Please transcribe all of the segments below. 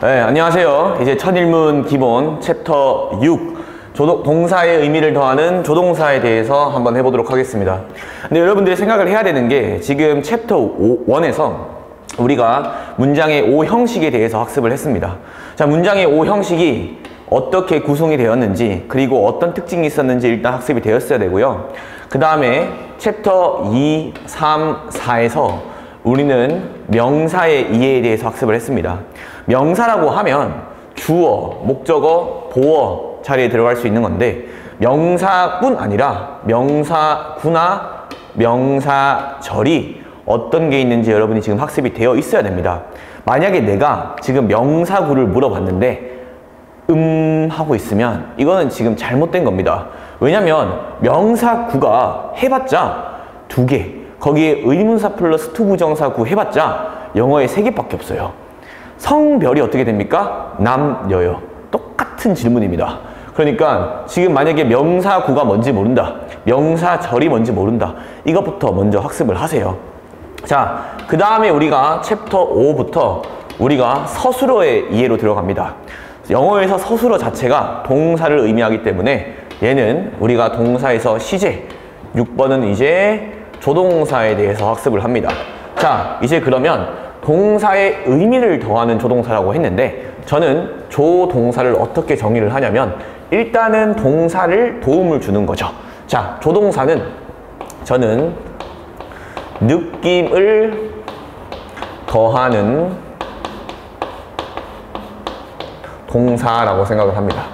네, 안녕하세요. 이제 첫 일문 기본 챕터 6 동사의 의미를 더하는 조동사에 대해서 한번 해보도록 하겠습니다. 근데 여러분들이 생각을 해야 되는 게 지금 챕터 1에서 우리가 문장의 5형식에 대해서 학습을 했습니다. 자, 문장의 5형식이 어떻게 구성이 되었는지 그리고 어떤 특징이 있었는지 일단 학습이 되었어야 되고요. 그 다음에 챕터 2, 3, 4에서 우리는 명사의 이해에 대해서 학습을 했습니다. 명사라고 하면 주어, 목적어, 보어 자리에 들어갈 수 있는 건데 명사뿐 아니라 명사구나 명사절이 어떤 게 있는지 여러분이 지금 학습이 되어 있어야 됩니다. 만약에 내가 지금 명사구를 물어봤는데 하고 있으면 이거는 지금 잘못된 겁니다. 왜냐면 명사구가 해봤자 2개, 거기에 의문사 플러스 투부정사구 해봤자 영어에 3개밖에 없어요. 성별이 어떻게 됩니까? 남, 여요. 똑같은 질문입니다. 그러니까 지금 만약에 명사구가 뭔지 모른다, 명사절이 뭔지 모른다, 이것부터 먼저 학습을 하세요. 자, 그 다음에 우리가 챕터 5부터 우리가 서술어의 이해로 들어갑니다. 영어에서 서술어 자체가 동사를 의미하기 때문에 얘는 우리가 동사에서 시제, 6번은 이제 조동사에 대해서 학습을 합니다. 자, 이제 그러면 동사의 의미를 더하는 조동사라고 했는데 저는 조동사를 어떻게 정의를 하냐면 일단은 동사를 도움을 주는 거죠. 자, 조동사는 저는 느낌을 더하는 동사라고 생각을 합니다.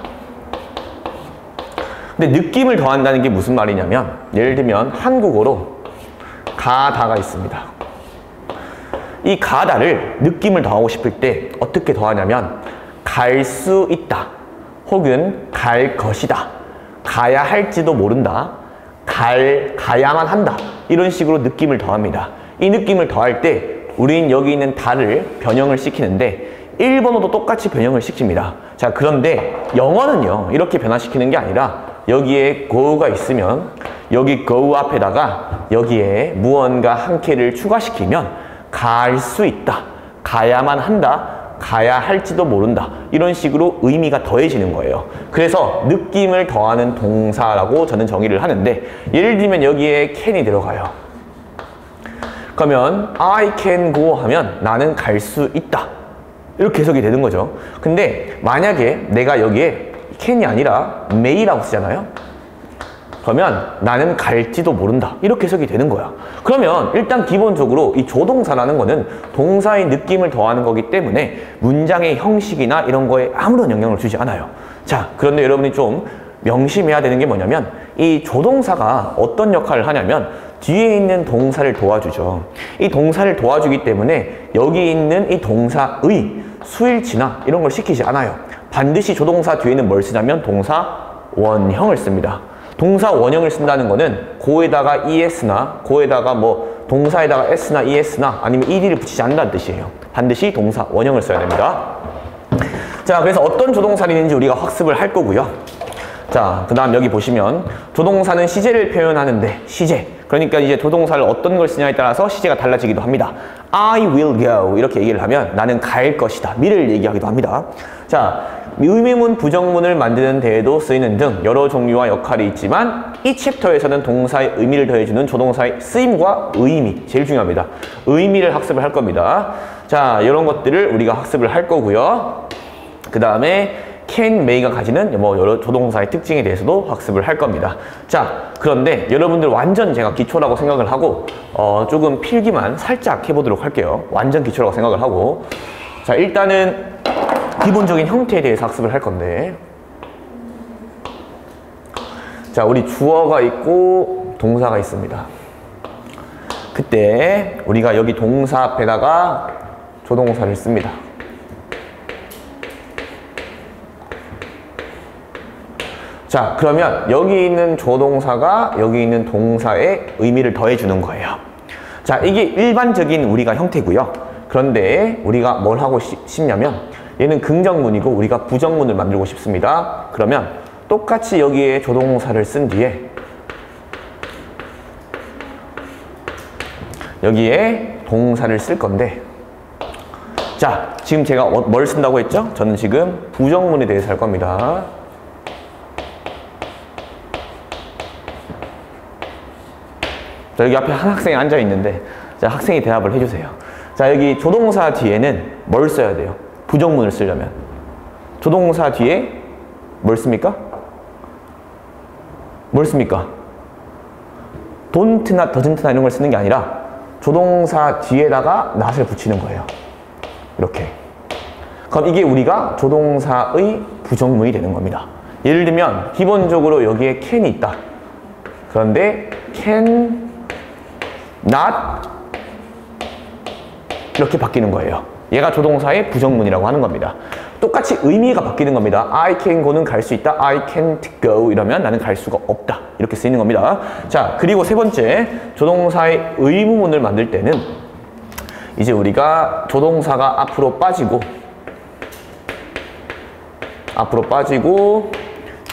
근데 느낌을 더한다는 게 무슨 말이냐면 예를 들면 한국어로 가다가 있습니다. 이 가다를 느낌을 더하고 싶을 때 어떻게 더하냐면 갈 수 있다, 혹은 갈 것이다, 가야 할지도 모른다, 가야만 한다, 이런 식으로 느낌을 더합니다. 이 느낌을 더할 때 우린 여기 있는 다를 변형을 시키는데 일본어도 똑같이 변형을 시킵니다. 자, 그런데 영어는요 이렇게 변화시키는 게 아니라 여기에 go가 있으면 여기 go 앞에다가 여기에 무언가 한 개를 추가시키면 갈 수 있다, 가야만 한다, 가야 할지도 모른다, 이런 식으로 의미가 더해지는 거예요. 그래서 느낌을 더하는 동사라고 저는 정의를 하는데 예를 들면 여기에 can이 들어가요. 그러면 I can go 하면 나는 갈 수 있다, 이렇게 해석이 되는 거죠. 근데 만약에 내가 여기에 can이 아니라 may라고 쓰잖아요. 그러면 나는 갈지도 모른다, 이렇게 해석이 되는 거야. 그러면 일단 기본적으로 이 조동사라는 거는 동사의 느낌을 더하는 거기 때문에 문장의 형식이나 이런 거에 아무런 영향을 주지 않아요. 자, 그런데 여러분이 좀 명심해야 되는 게 뭐냐면 이 조동사가 어떤 역할을 하냐면 뒤에 있는 동사를 도와주죠. 이 동사를 도와주기 때문에 여기 있는 이 동사의 수일치나 이런 걸 시키지 않아요. 반드시 조동사 뒤에는 뭘 쓰냐면 동사 원형을 씁니다. 동사 원형을 쓴다는 거는 고에다가 es나 고에다가 뭐 동사에다가 s나 es나 아니면 ed를 붙이지 않는다는 뜻이에요. 반드시 동사 원형을 써야 됩니다. 자, 그래서 어떤 조동사가 있는지 우리가 학습을 할 거고요. 자, 그 다음 여기 보시면 조동사는 시제를 표현하는데 시제, 그러니까 이제 조동사를 어떤 걸 쓰냐에 따라서 시제가 달라지기도 합니다. I will go 이렇게 얘기를 하면 나는 갈 것이다, 미래를 얘기하기도 합니다. 자, 의미문, 부정문을 만드는 데에도 쓰이는 등 여러 종류와 역할이 있지만 이 챕터에서는 동사의 의미를 더해주는 조동사의 쓰임과 의미, 제일 중요합니다. 의미를 학습을 할 겁니다. 자, 이런 것들을 우리가 학습을 할 거고요. 그 다음에 can, may가 가지는 뭐 여러 조동사의 특징에 대해서도 학습을 할 겁니다. 자, 그런데 여러분들 완전 제가 기초라고 생각을 하고 조금 필기만 살짝 해보도록 할게요. 완전 기초라고 생각을 하고, 자, 일단은 기본적인 형태에 대해서 학습을 할 건데, 자, 우리 주어가 있고 동사가 있습니다. 그때 우리가 여기 동사 앞에다가 조동사를 씁니다. 자, 그러면 여기 있는 조동사가 여기 있는 동사의 의미를 더해주는 거예요. 자, 이게 일반적인 우리가 형태고요. 그런데 우리가 뭘 하고 싶냐면 얘는 긍정문이고 우리가 부정문을 만들고 싶습니다. 그러면 똑같이 여기에 조동사를 쓴 뒤에 여기에 동사를 쓸 건데 자, 지금 제가 뭘 쓴다고 했죠? 저는 지금 부정문에 대해서 할 겁니다. 자, 여기 앞에 한 학생이 앉아 있는데, 자, 학생이 대답을 해주세요. 자, 여기 조동사 뒤에는 뭘 써야 돼요? 부정문을 쓰려면. 조동사 뒤에 뭘 씁니까? 뭘 씁니까? don't나 doesn't나 이런 걸 쓰는 게 아니라 조동사 뒤에다가 not을 붙이는 거예요. 이렇게. 그럼 이게 우리가 조동사의 부정문이 되는 겁니다. 예를 들면 기본적으로 여기에 can이 있다. 그런데 can not 이렇게 바뀌는 거예요. 얘가 조동사의 부정문이라고 하는 겁니다. 똑같이 의미가 바뀌는 겁니다. I can go는 갈 수 있다. I can't go 이러면 나는 갈 수가 없다. 이렇게 쓰이는 겁니다. 자, 그리고 세 번째, 조동사의 의무문을 만들 때는 이제 우리가 조동사가 앞으로 빠지고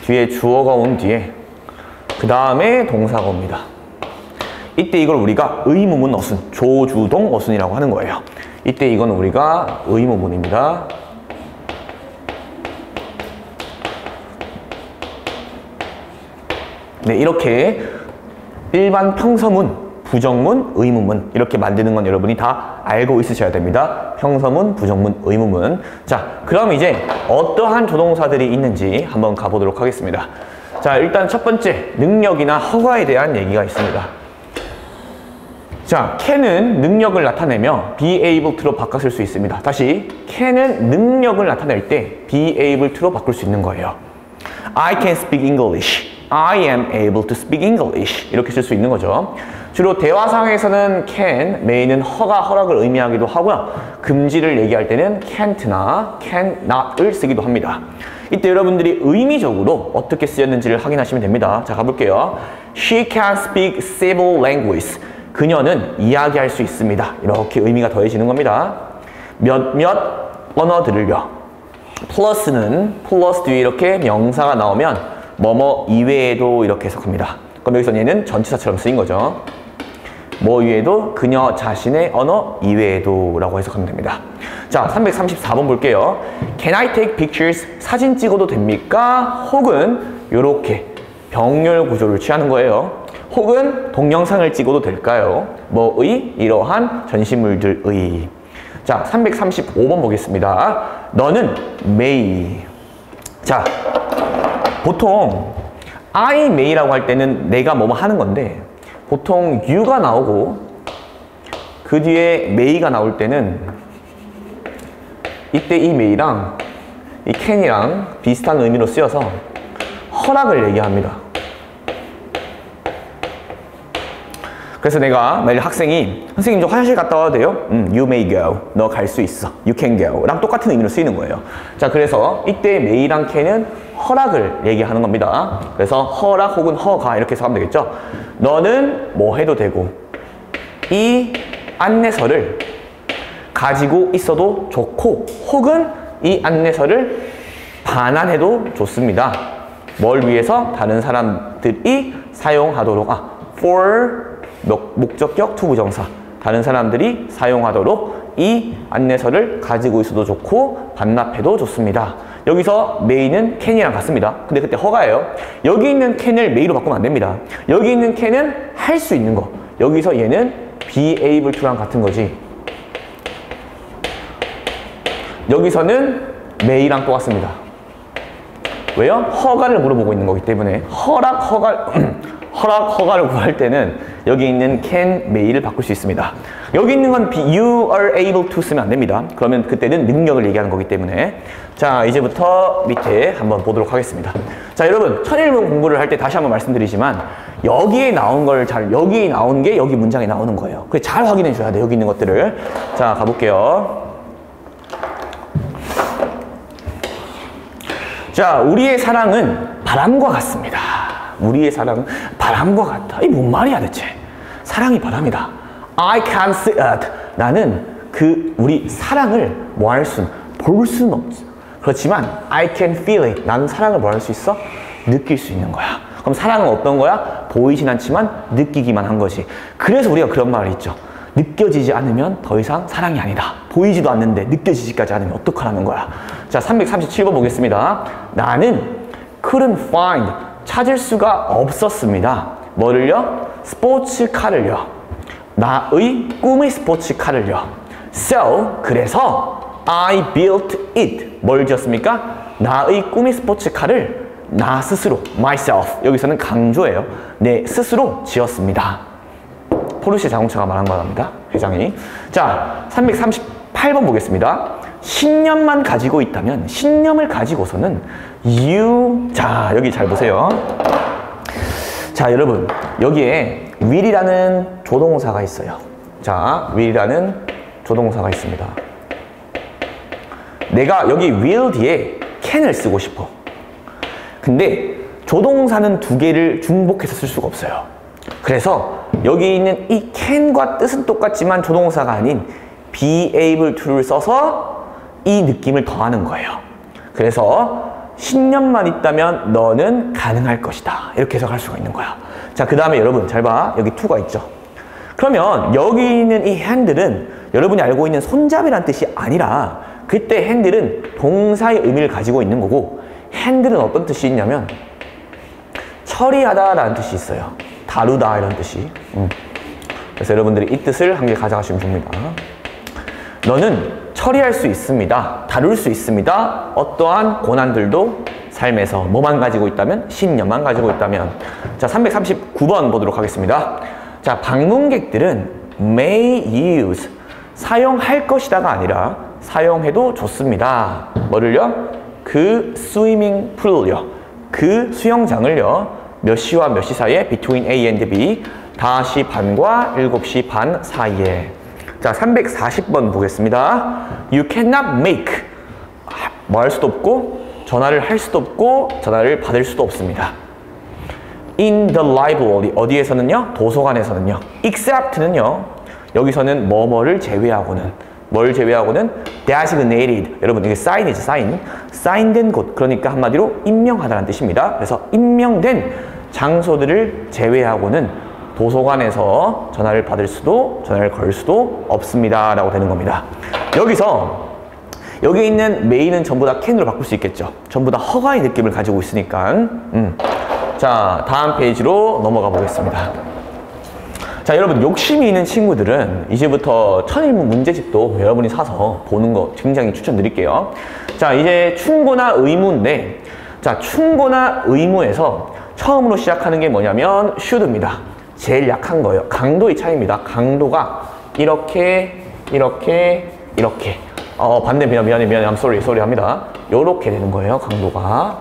뒤에 주어가 온 뒤에 그 다음에 동사가 옵니다. 이때 이걸 우리가 의무문 어순, 조주동 어순이라고 하는 거예요. 이때 이건 우리가 의무문입니다. 네, 이렇게 일반 평서문, 부정문, 의무문 이렇게 만드는 건 여러분이 다 알고 있으셔야 됩니다. 평서문, 부정문, 의무문. 자, 그럼 이제 어떠한 조동사들이 있는지 한번 가보도록 하겠습니다. 자, 일단 첫 번째, 능력이나 허가에 대한 얘기가 있습니다. 자, can은 능력을 나타내며 be able to로 바꿔 쓸 수 있습니다. 다시, can은 능력을 나타낼 때 be able to로 바꿀 수 있는 거예요. I can speak English. I am able to speak English. 이렇게 쓸 수 있는 거죠. 주로 대화상에서는 can, may는 허락을 의미하기도 하고요. 금지를 얘기할 때는 can't나 cannot을 쓰기도 합니다. 이때 여러분들이 의미적으로 어떻게 쓰였는지를 확인하시면 됩니다. 자, 가볼게요. She can speak several languages. 그녀는 이야기할 수 있습니다. 이렇게 의미가 더해지는 겁니다. 몇몇 언어들을요. 플러스는 플러스 뒤에 이렇게 명사가 나오면 뭐뭐 이외에도 이렇게 해석합니다. 그럼 여기서 얘는 전치사처럼 쓰인 거죠. 뭐 이외에도 그녀 자신의 언어 이외에도 라고 해석하면 됩니다. 자, 334번 볼게요. Can I take pictures? 사진 찍어도 됩니까? 혹은 요렇게 병렬 구조를 취하는 거예요. 혹은 동영상을 찍어도 될까요? 뭐의? 이러한 전시물들의. 자, 335번 보겠습니다. 너는 may. 자, 보통 I may라고 할 때는 내가 뭐뭐 하는 건데 보통 you가 나오고 그 뒤에 may가 나올 때는 이때 이 may랑 이 can이랑 비슷한 의미로 쓰여서 허락을 얘기합니다. 그래서 내가 만약 학생이 선생님 저 화장실 갔다 와도 돼요? You may go. 너 갈 수 있어. You can go. 랑 똑같은 의미로 쓰이는 거예요. 자, 그래서 이때 may랑 can은 허락을 얘기하는 겁니다. 그래서 허락 혹은 허가 이렇게 해서 하면 되겠죠. 너는 뭐 해도 되고 이 안내서를 가지고 있어도 좋고 혹은 이 안내서를 반환해도 좋습니다. 뭘 위해서? 다른 사람들이 사용하도록 for 목적격 투부정사 다른 사람들이 사용하도록 이 안내서를 가지고 있어도 좋고 반납해도 좋습니다. 여기서 may는 can이랑 같습니다. 근데 그때 허가예요. 여기 있는 can을 may로 바꾸면 안 됩니다. 여기 있는 can은 할 수 있는 거. 여기서 얘는 be able to랑 같은 거지. 여기서는 may랑 똑같습니다. 왜요? 허가를 물어보고 있는 거기 때문에 허가를 구할 때는 여기 있는 can, may를 바꿀 수 있습니다. 여기 있는 건 you are able to 쓰면 안 됩니다. 그러면 그때는 능력을 얘기하는 거기 때문에. 자, 이제부터 밑에 한번 보도록 하겠습니다. 자, 여러분 천일문 공부를 할 때 다시 한번 말씀드리지만 여기에 나온 걸 여기 나온 게 여기 문장에 나오는 거예요. 그래서 잘 확인해 줘야 돼요. 여기 있는 것들을. 자, 가볼게요. 자, 우리의 사랑은 바람과 같습니다. 우리의 사랑은 바람과 같다. 이게 뭔 말이야 대체? 사랑이 바람이다. I can't see it. 나는 우리 사랑을 뭐 할 수는 볼 수는 없어. 그렇지만 I can feel it. 나는 사랑을 뭐 할 수 있어? 느낄 수 있는 거야. 그럼 사랑은 어떤 거야? 보이진 않지만 느끼기만 한 거지. 그래서 우리가 그런 말을 있죠. 느껴지지 않으면 더 이상 사랑이 아니다. 보이지도 않는데 느껴지지까지 않으면 어떡하라는 거야. 자, 337번 보겠습니다. 나는 couldn't find, 찾을 수가 없었습니다. 뭐를요? 스포츠카를요. 나의 꿈의 스포츠카를요. So, 그래서 I built it. 뭘 지었습니까? 나의 꿈의 스포츠카를 나 스스로, myself, 여기서는 강조예요. 내 스스로 지었습니다. 포르쉐 자동차가 말한 거랍니다. 회장이. 자, 338번 보겠습니다. 신념만 가지고 있다면, 신념을 가지고서는 자, 여기 잘 보세요. 자, 여러분, 여기에 will이라는 조동사가 있어요. 자, will이라는 조동사가 있습니다. 내가 여기 will 뒤에 can을 쓰고 싶어. 근데 조동사는 두 개를 중복해서 쓸 수가 없어요. 그래서 여기 있는 이 can과 뜻은 똑같지만 조동사가 아닌 be able to를 써서 이 느낌을 더하는 거예요. 그래서 신념만 있다면 너는 가능할 것이다. 이렇게 해석할 수가 있는 거야. 자, 그 다음에 여러분 잘 봐. 여기 to가 있죠. 그러면 여기 있는 이 handle은 여러분이 알고 있는 손잡이란 뜻이 아니라 그때 handle은 동사의 의미를 가지고 있는 거고 handle은 어떤 뜻이 있냐면 처리하다 라는 뜻이 있어요. 다루다 이런 뜻이. 그래서 여러분들이 이 뜻을 한 개 가져가시면 됩니다. 너는 처리할 수 있습니다. 다룰 수 있습니다. 어떠한 고난들도 삶에서 뭐만 가지고 있다면? 신념만 가지고 있다면. 자, 339번 보도록 하겠습니다. 자, 방문객들은 may use, 사용할 것이다가 아니라 사용해도 좋습니다. 뭐를요? 그 스위밍 풀을요. 그 수영장을요. 몇 시와 몇 시 사이에 between A and B, 5시 반과 7시 반 사이에. 자, 340번 보겠습니다. You cannot make, 뭐 할 수도 없고 전화를 할 수도 없고 전화를 받을 수도 없습니다. In the library, 어디에서는요? 도서관에서는요. Except는요. 여기서는 뭐뭐를 제외하고는, 뭘 제외하고는 designated, 여러분 이게 sign이죠, sign. sign된 곳, 그러니까 한마디로 임명하다는 뜻입니다. 그래서 임명된 장소들을 제외하고는 도서관에서 전화를 받을 수도 전화를 걸 수도 없습니다 라고 되는 겁니다. 여기서 여기 있는 may는 전부 다 can으로 바꿀 수 있겠죠. 전부 다 허가의 느낌을 가지고 있으니까. 자, 다음 페이지로 넘어가 보겠습니다. 자, 여러분 욕심이 있는 친구들은 이제부터 천일문 문제집도 여러분이 사서 보는 거 굉장히 추천드릴게요. 자, 이제 충고나 의무인데, 자, 충고나 의무에서 처음으로 시작하는 게 뭐냐면 should입니다. 제일 약한 거예요. 강도의 차이입니다. 강도가 이렇게 반대, 미안해 I'm sorry 합니다. 요렇게 되는 거예요. 강도가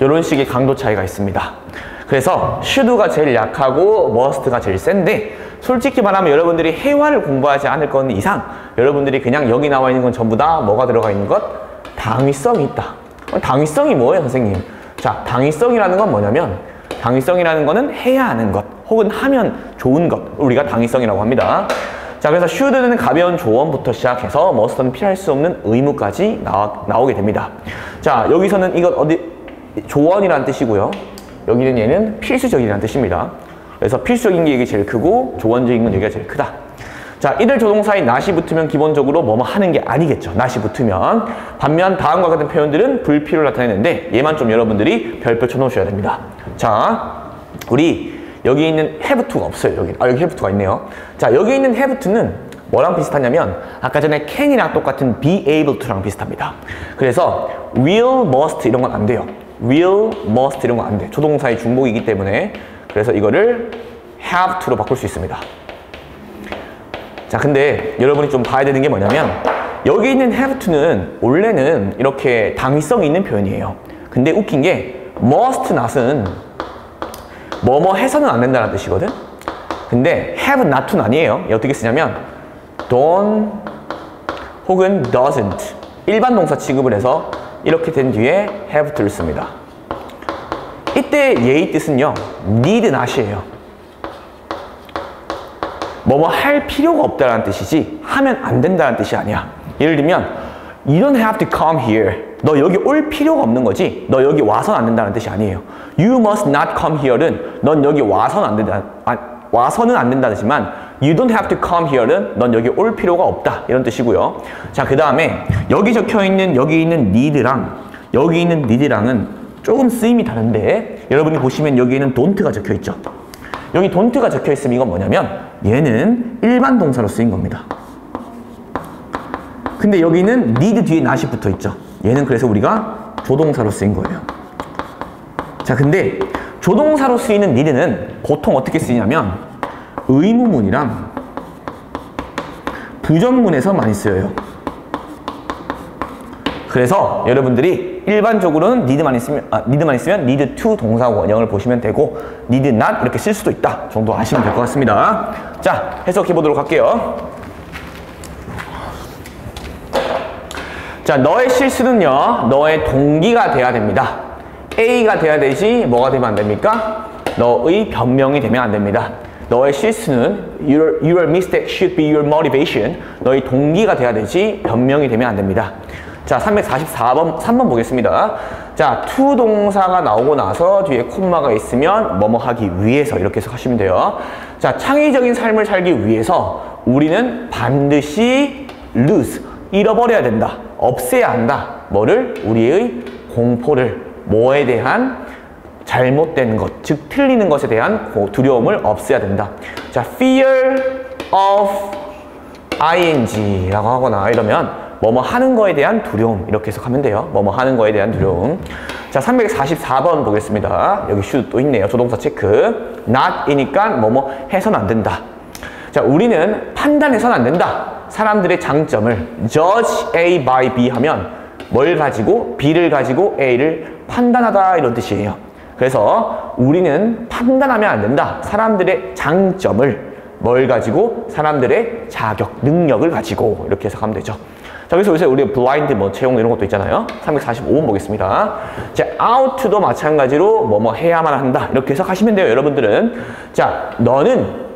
요런 식의 강도 차이가 있습니다. 그래서 should가 제일 약하고 must가 제일 센데, 솔직히 말하면 여러분들이 회화를 공부하지 않을 건 이상 여러분들이 그냥 여기 나와 있는 건 전부 다 뭐가 들어가 있는 것? 당위성이 있다. 당위성이 뭐예요, 선생님? 자, 당위성이라는 건 뭐냐면, 당위성이라는 거는 해야 하는 것 혹은 하면 좋은 것, 우리가 당위성이라고 합니다. 자, 그래서 should는 가벼운 조언부터 시작해서 must는 피할 수 없는 의무까지 나오게 됩니다. 자, 여기서는 이건 조언이라는 뜻이고요. 여기는 얘는 필수적이라는 뜻입니다. 그래서 필수적인 게 이게 제일 크고 조언적인 건 여기가 제일 크다. 자, 이들 조동사에 not이 붙으면 기본적으로 뭐뭐 하는 게 아니겠죠. not이 붙으면. 반면 다음과 같은 표현들은 불필요를 나타내는데 얘만 좀 여러분들이 별표 쳐놓으셔야 됩니다. 자, 우리 여기 있는 have to가 없어요. 여기 have to가 있네요. 자, 여기 있는 have to는 뭐랑 비슷하냐면 아까 전에 can이랑 똑같은 be able to랑 비슷합니다. 그래서 will, must 이런 건 안 돼요. will, must 이런 건 안 돼. 조동사의 중복이기 때문에. 그래서 이거를 have to로 바꿀 수 있습니다. 자, 근데 여러분이 좀 봐야 되는 게 뭐냐면 여기 있는 have to는 원래는 이렇게 당위성이 있는 표현이에요. 근데 웃긴 게 must not은 뭐뭐 해서는 안 된다는 뜻이거든. 근데 have not to는 아니에요. 어떻게 쓰냐면 don't 혹은 doesn't, 일반 동사 취급을 해서 이렇게 된 뒤에 have to를 씁니다. 이때 얘의 뜻은요, need not이에요. 뭐뭐 할 필요가 없다는 뜻이지 하면 안 된다는 뜻이 아니야. 예를 들면 You don't have to come here. 너 여기 올 필요가 없는 거지. 너 여기 와서는 안 된다는 뜻이 아니에요. You must not come here는 넌 여기 와서는 안 된다는 뜻이지만 You don't have to come here는 넌 여기 올 필요가 없다 이런 뜻이고요. 자, 그 다음에 여기 적혀있는 여기 있는 need랑 여기 있는 need랑은 조금 쓰임이 다른데 여러분이 보시면 여기에는 don't가 적혀있죠. 여기 don't가 적혀있으면 이건 뭐냐면 얘는 일반 동사로 쓰인 겁니다. 근데 여기는 need 뒤에 not이 붙어있죠. 얘는 그래서 우리가 조동사로 쓰인 거예요. 자, 근데 조동사로 쓰이는 need는 보통 어떻게 쓰이냐면 의무문이랑 부정문에서 많이 쓰여요. 그래서 여러분들이 일반적으로는 need만 있으면 need to 동사 원형을 보시면 되고 need not 이렇게 쓸 수도 있다 정도 아시면 될 것 같습니다. 자, 해석해 보도록 할게요. 자, 너의 실수는요, 너의 동기가 돼야 됩니다. A가 돼야 되지 뭐가 되면 안 됩니까? 너의 변명이 되면 안 됩니다. 너의 실수는 your mistake should be your motivation. 너의 동기가 돼야 되지 변명이 되면 안 됩니다. 자, 344번 3번 보겠습니다. 자, to 동사가 나오고 나서 뒤에 콤마가 있으면 뭐뭐 하기 위해서 이렇게 해석하시면 돼요. 자, 창의적인 삶을 살기 위해서 우리는 반드시 lose 잃어버려야 된다. 없애야 한다. 뭐를? 우리의 공포를 뭐에 대한 잘못된 것, 즉 틀리는 것에 대한 두려움을 없애야 된다. 자, fear of ing라고 하거나 이러면 뭐뭐 하는 거에 대한 두려움 이렇게 해석하면 돼요. 뭐뭐 하는 거에 대한 두려움. 자, 344번 보겠습니다. 여기 should 또 있네요. 조동사 체크. not이니까 뭐뭐 해서는 안 된다. 자, 우리는 판단해서는 안 된다. 사람들의 장점을 judge A by B 하면 뭘 가지고? B를 가지고 A를 판단하다 이런 뜻이에요. 그래서 우리는 판단하면 안 된다. 사람들의 장점을 뭘 가지고? 사람들의 자격, 능력을 가지고 이렇게 해석하면 되죠. 자, 그래서 요새 우리 블라인드 뭐 채용 이런 것도 있잖아요. 345번 보겠습니다. 자, out도 마찬가지로 뭐뭐 해야만 한다. 이렇게 해석하시면 돼요, 여러분들은. 자, 너는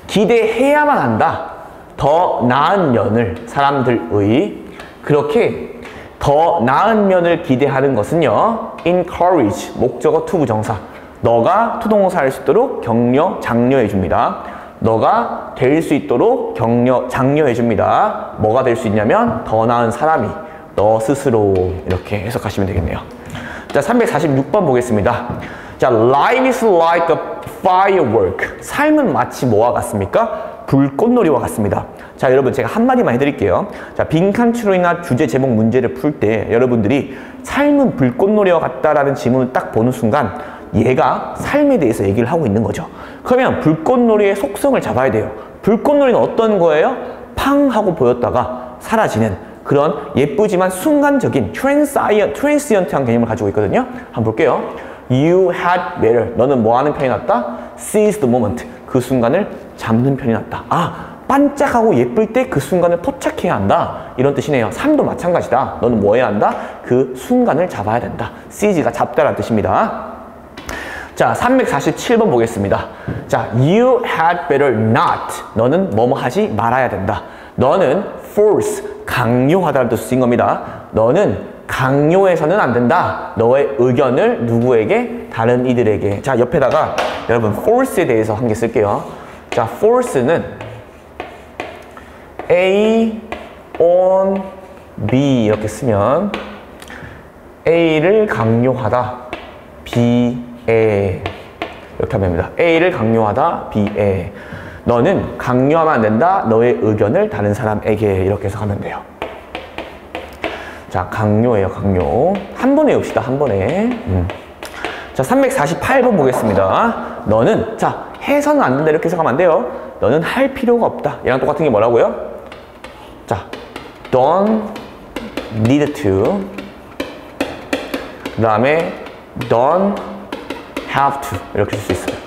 기대해야만 한다. 더 나은 면을 사람들의 그렇게 더 나은 면을 기대하는 것은요. encourage, 목적어 to 부정사. 너가 투동사할 수 있도록 격려, 장려해 줍니다. 너가 될 수 있도록 격려, 장려해 줍니다. 뭐가 될 수 있냐면 더 나은 사람이 너 스스로 이렇게 해석하시면 되겠네요. 자, 346번 보겠습니다. 자, life is like a firework. 삶은 마치 뭐와 같습니까? 불꽃놀이와 같습니다. 자, 여러분 제가 한마디만 해드릴게요. 자, 빈칸 추론이나 주제 제목 문제를 풀 때 여러분들이 삶은 불꽃놀이와 같다라는 지문을 딱 보는 순간 얘가 삶에 대해서 얘기를 하고 있는 거죠. 그러면 불꽃놀이의 속성을 잡아야 돼요. 불꽃놀이는 어떤 거예요? 팡 하고 보였다가 사라지는 그런 예쁘지만 순간적인 트랜시언트한 개념을 가지고 있거든요. 한번 볼게요. You had better. 너는 뭐 하는 편이 낫다? Seize the moment. 그 순간을 잡는 편이 낫다. 아, 반짝하고 예쁠 때 그 순간을 포착해야 한다. 이런 뜻이네요. 삶도 마찬가지다. 너는 뭐 해야 한다? 그 순간을 잡아야 된다. seize가 잡다라는 뜻입니다. 자, 347번 보겠습니다. 자, you had better not. 너는 뭐뭐 하지 말아야 된다. 너는 force, 강요하다는 뜻을 쓴 겁니다. 너는 강요해서는 안 된다. 너의 의견을 누구에게? 다른 이들에게. 자, 옆에다가 여러분 force에 대해서 한 개 쓸게요. 자, force는 A on B 이렇게 쓰면 A를 강요하다, B에 이렇게 하면 됩니다. A를 강요하다, B에. 너는 강요하면 안 된다. 너의 의견을 다른 사람에게 이렇게 해석하면 돼요. 자, 강요예요, 강요. 한 번에 외웁시다, 한 번에. 자, 348번 보겠습니다. 너는, 자, 해서는 안 된다 이렇게 해석하면 안 돼요. 너는 할 필요가 없다. 얘랑 똑같은 게 뭐라고요? 자, don't need to. 그 다음에 don't have to. 이렇게 쓸 수 있어요.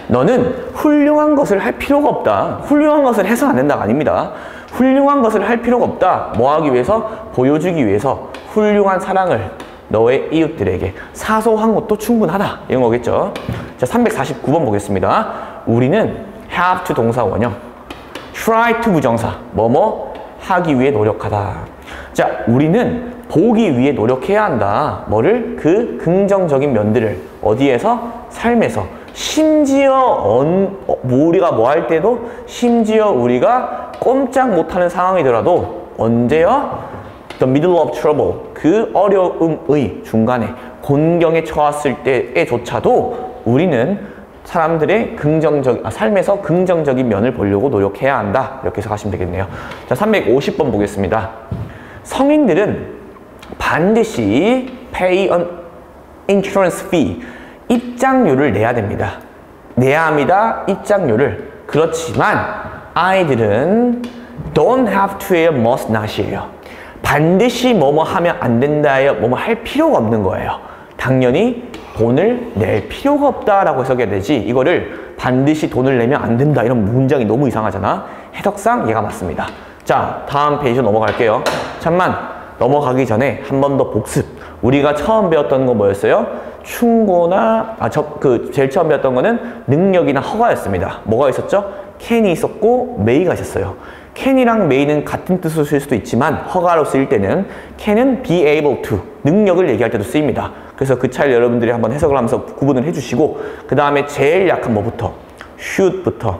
너는 훌륭한 것을 할 필요가 없다. 훌륭한 것을 해서는 안 된다가 아닙니다. 훌륭한 것을 할 필요가 없다. 뭐 하기 위해서? 보여주기 위해서 훌륭한 사랑을 너의 이웃들에게 사소한 것도 충분하다. 이런 거겠죠. 자, 349번 보겠습니다. 우리는 have to 동사 원형, try to 부정사, 뭐뭐 하기 위해 노력하다. 자, 우리는 보기 위해 노력해야 한다. 뭐를? 그 긍정적인 면들을 어디에서? 삶에서 심지어 우리가 뭐 할 때도 심지어 우리가 꼼짝 못하는 상황이더라도 언제요? The middle of trouble, 그 어려움의 중간에 곤경에 처했을 때에조차도 우리는 사람들의 삶에서 긍정적인 면을 보려고 노력해야 한다. 이렇게 해석하시면 되겠네요. 자, 350번 보겠습니다. 성인들은 반드시 pay an insurance fee, 입장료를 내야 됩니다. 내야 합니다. 입장료를. 그렇지만 아이들은 don't have to예요, must not이에요. 반드시 뭐뭐 하면 안 된다예요, 뭐뭐 할 필요가 없는 거예요. 당연히 돈을 낼 필요가 없다라고 해석해야 되지, 이거를 반드시 돈을 내면 안 된다 이런 문장이 너무 이상하잖아. 해석상 얘가 맞습니다. 자, 다음 페이지 넘어갈게요. 잠만 넘어가기 전에 한 번 더 복습. 우리가 처음 배웠던 거 뭐였어요? 충고나 제일 처음 배웠던 거는 능력이나 허가였습니다. 뭐가 있었죠? can이 있었고 may가 있었어요. can이랑 may는 같은 뜻으로 쓸 수도 있지만 허가로 쓰일 때는 can은 be able to, 능력을 얘기할 때도 쓰입니다. 그래서 그 차이를 여러분들이 한번 해석을 하면서 구분을 해주시고, 그 다음에 제일 약한 뭐부터? should부터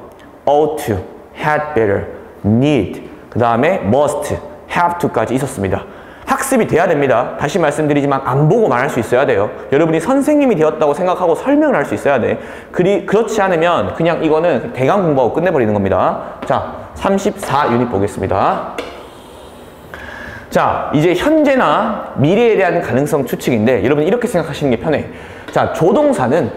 ought to, had better, need, 그 다음에 must, have to까지 있었습니다. 학습이 돼야 됩니다. 다시 말씀드리지만 안 보고 말할 수 있어야 돼요. 여러분이 선생님이 되었다고 생각하고 설명을 할 수 있어야 돼. 그렇지 않으면 그냥 이거는 대강 공부하고 끝내버리는 겁니다. 자, 34유닛 보겠습니다. 자, 이제 현재나 미래에 대한 가능성 추측인데 여러분 이렇게 생각하시는 게 편해. 자, 조동사는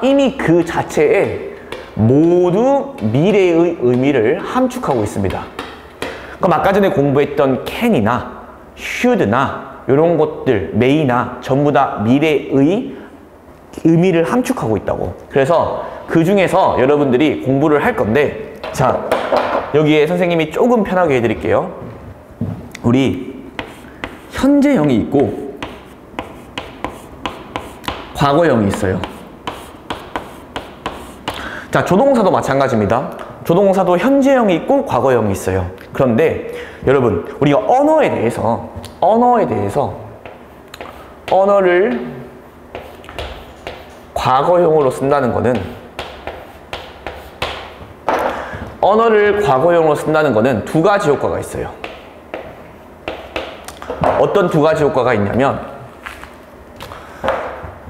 이미 그 자체에 모두 미래의 의미를 함축하고 있습니다. 그럼 아까 전에 공부했던 can이나 should나 이런 것들, may나 전부 다 미래의 의미를 함축하고 있다고. 그래서 그 중에서 여러분들이 공부를 할 건데, 자, 여기에 선생님이 조금 편하게 해드릴게요. 우리 현재형이 있고 과거형이 있어요. 자, 조동사도 마찬가지입니다. 조동사도 현재형이 있고 과거형이 있어요. 그런데 여러분, 우리가 언어를 과거형으로 쓴다는 거는 두 가지 효과가 있어요. 어떤 두 가지 효과가 있냐면,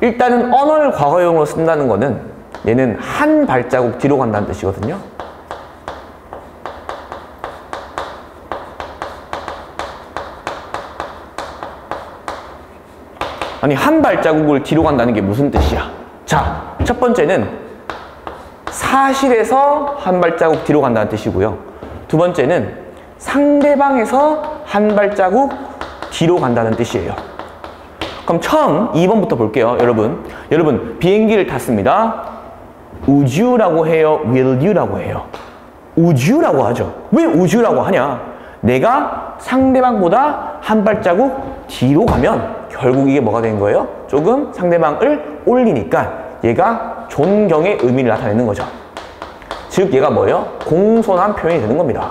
일단은 언어를 과거형으로 쓴다는 거는 얘는 한 발자국 뒤로 간다는 뜻이거든요. 아니, 한 발자국을 뒤로 간다는 게 무슨 뜻이야? 자, 첫 번째는 사실에서 한 발자국 뒤로 간다는 뜻이고요. 두 번째는 상대방에서 한 발자국 뒤로 간다는 뜻이에요. 그럼 처음 2번부터 볼게요. 여러분 비행기를 탔습니다. Would you라고 해요? Will you라고 해요? Would you라고 하죠. 왜 would you라고 하냐? 내가 상대방보다 한 발자국 뒤로 가면 결국 이게 뭐가 되는 거예요? 조금 상대방을 올리니까 얘가 존경의 의미를 나타내는 거죠. 즉 얘가 뭐예요? 공손한 표현이 되는 겁니다.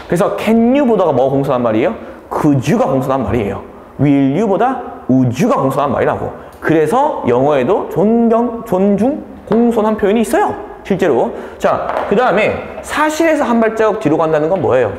그래서 can you보다가 뭐가 공손한 말이에요? could you가 공손한 말이에요. will you보다 would you가 공손한 말이라고. 그래서 영어에도 존중, 공손한 표현이 있어요. 실제로. 자, 그 다음에 사실에서 한 발자국 뒤로 간다는 건 뭐예요?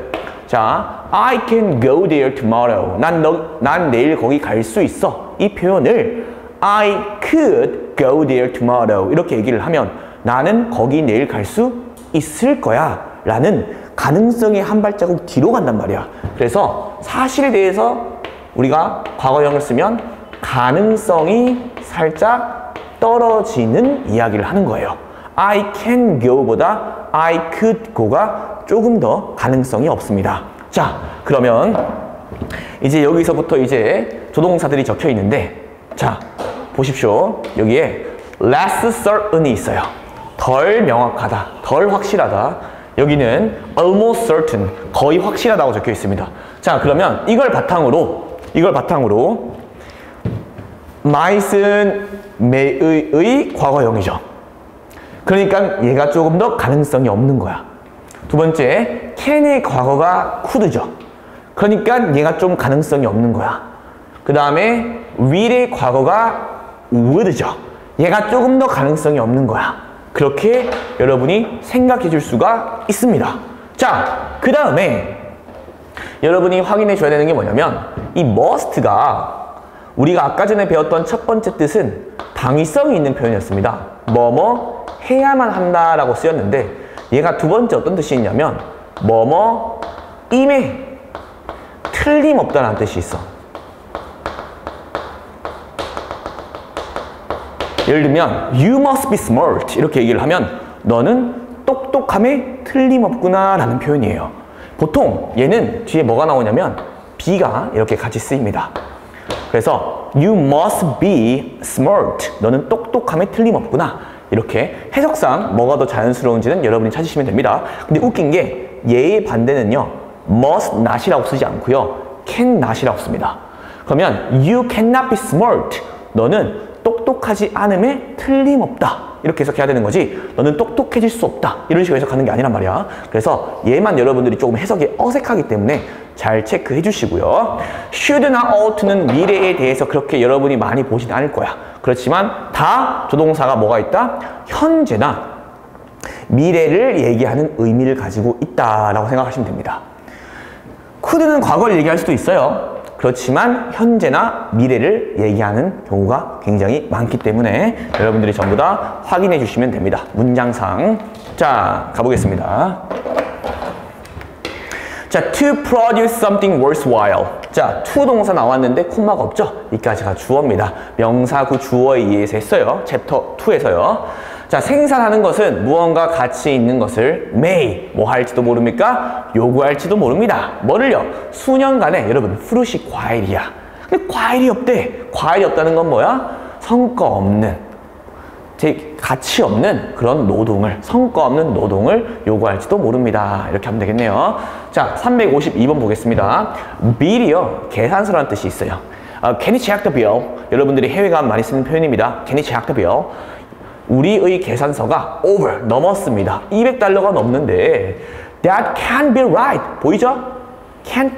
자, I can go there tomorrow. 난 내일 거기 갈 수 있어. 이 표현을 I could go there tomorrow 이렇게 얘기를 하면 나는 거기 내일 갈 수 있을 거야 라는 가능성이 한 발자국 뒤로 간단 말이야. 그래서 사실에 대해서 우리가 과거형을 쓰면 가능성이 살짝 떨어지는 이야기를 하는 거예요. I can go보다 I could go가 조금 더 가능성이 없습니다. 자, 그러면 이제 여기서부터 이제 조동사들이 적혀 있는데, 자, 보십시오. 여기에 less certain이 있어요. 덜 명확하다, 덜 확실하다. 여기는 almost certain, 거의 확실하다고 적혀 있습니다. 자, 그러면 이걸 바탕으로 might은 may의 과거형이죠. 그러니까 얘가 조금 더 가능성이 없는 거야. 두 번째, can의 과거가 could죠. 그러니까 얘가 좀 가능성이 없는 거야. 그 다음에 will의 과거가 would죠. 얘가 조금 더 가능성이 없는 거야. 그렇게 여러분이 생각해 줄 수가 있습니다. 자, 그 다음에 여러분이 확인해 줘야 되는 게 뭐냐면 이 must가 우리가 아까 전에 배웠던 첫 번째 뜻은 당위성이 있는 표현이었습니다. 뭐뭐 해야만 한다라고 쓰였는데 얘가 두 번째 어떤 뜻이 있냐면 뭐뭐임에 틀림없다라는 뜻이 있어. 예를 들면 You must be smart 이렇게 얘기를 하면 너는 똑똑함에 틀림없구나 라는 표현이에요. 보통 얘는 뒤에 뭐가 나오냐면 be가 이렇게 같이 쓰입니다. 그래서 You must be smart 너는 똑똑함에 틀림없구나 이렇게 해석상 뭐가 더 자연스러운지는 여러분이 찾으시면 됩니다. 근데 웃긴 게 얘의 반대는요 must not이라고 쓰지 않고요 can not이라고 씁니다. 그러면 You cannot be smart 너는 똑똑하지 않음에 틀림없다 이렇게 해석해야 되는 거지 너는 똑똑해질 수 없다 이런 식으로 해석하는 게 아니란 말이야. 그래서 얘만 여러분들이 조금 해석이 어색하기 때문에 잘 체크해 주시고요. should not ought는 미래에 대해서 그렇게 여러분이 많이 보진 않을 거야. 그렇지만 다 조동사가 뭐가 있다? 현재나 미래를 얘기하는 의미를 가지고 있다라고 생각하시면 됩니다. could는 과거를 얘기할 수도 있어요. 그렇지만 현재나 미래를 얘기하는 경우가 굉장히 많기 때문에 여러분들이 전부 다 확인해 주시면 됩니다. 문장상. 자, 가보겠습니다. 자, to produce something worthwhile. 자, to 동사 나왔는데 콤마가 없죠? 이까지가 주어입니다. 명사구 주어에 의해서 했어요. 챕터 2에서요. 자, 생산하는 것은 무언가 가치 있는 것을 may, 뭐 할지도 모릅니까? 요구할지도 모릅니다. 뭐를요? 수년간에 여러분, 프루시 과일이야. 근데 과일이 없대. 과일이 없다는 건 뭐야? 성과 없는, 가치 없는 그런 노동을, 성과 없는 노동을 요구할지도 모릅니다. 이렇게 하면 되겠네요. 자, 352번 보겠습니다. bill이요, 계산서라는 뜻이 있어요. Can you check the bill? 여러분들이 해외 가면 많이 쓰는 표현입니다. Can you check the bill? 우리의 계산서가 over, 넘었습니다. $200가 넘는데 That can't be right. 보이죠? Can't.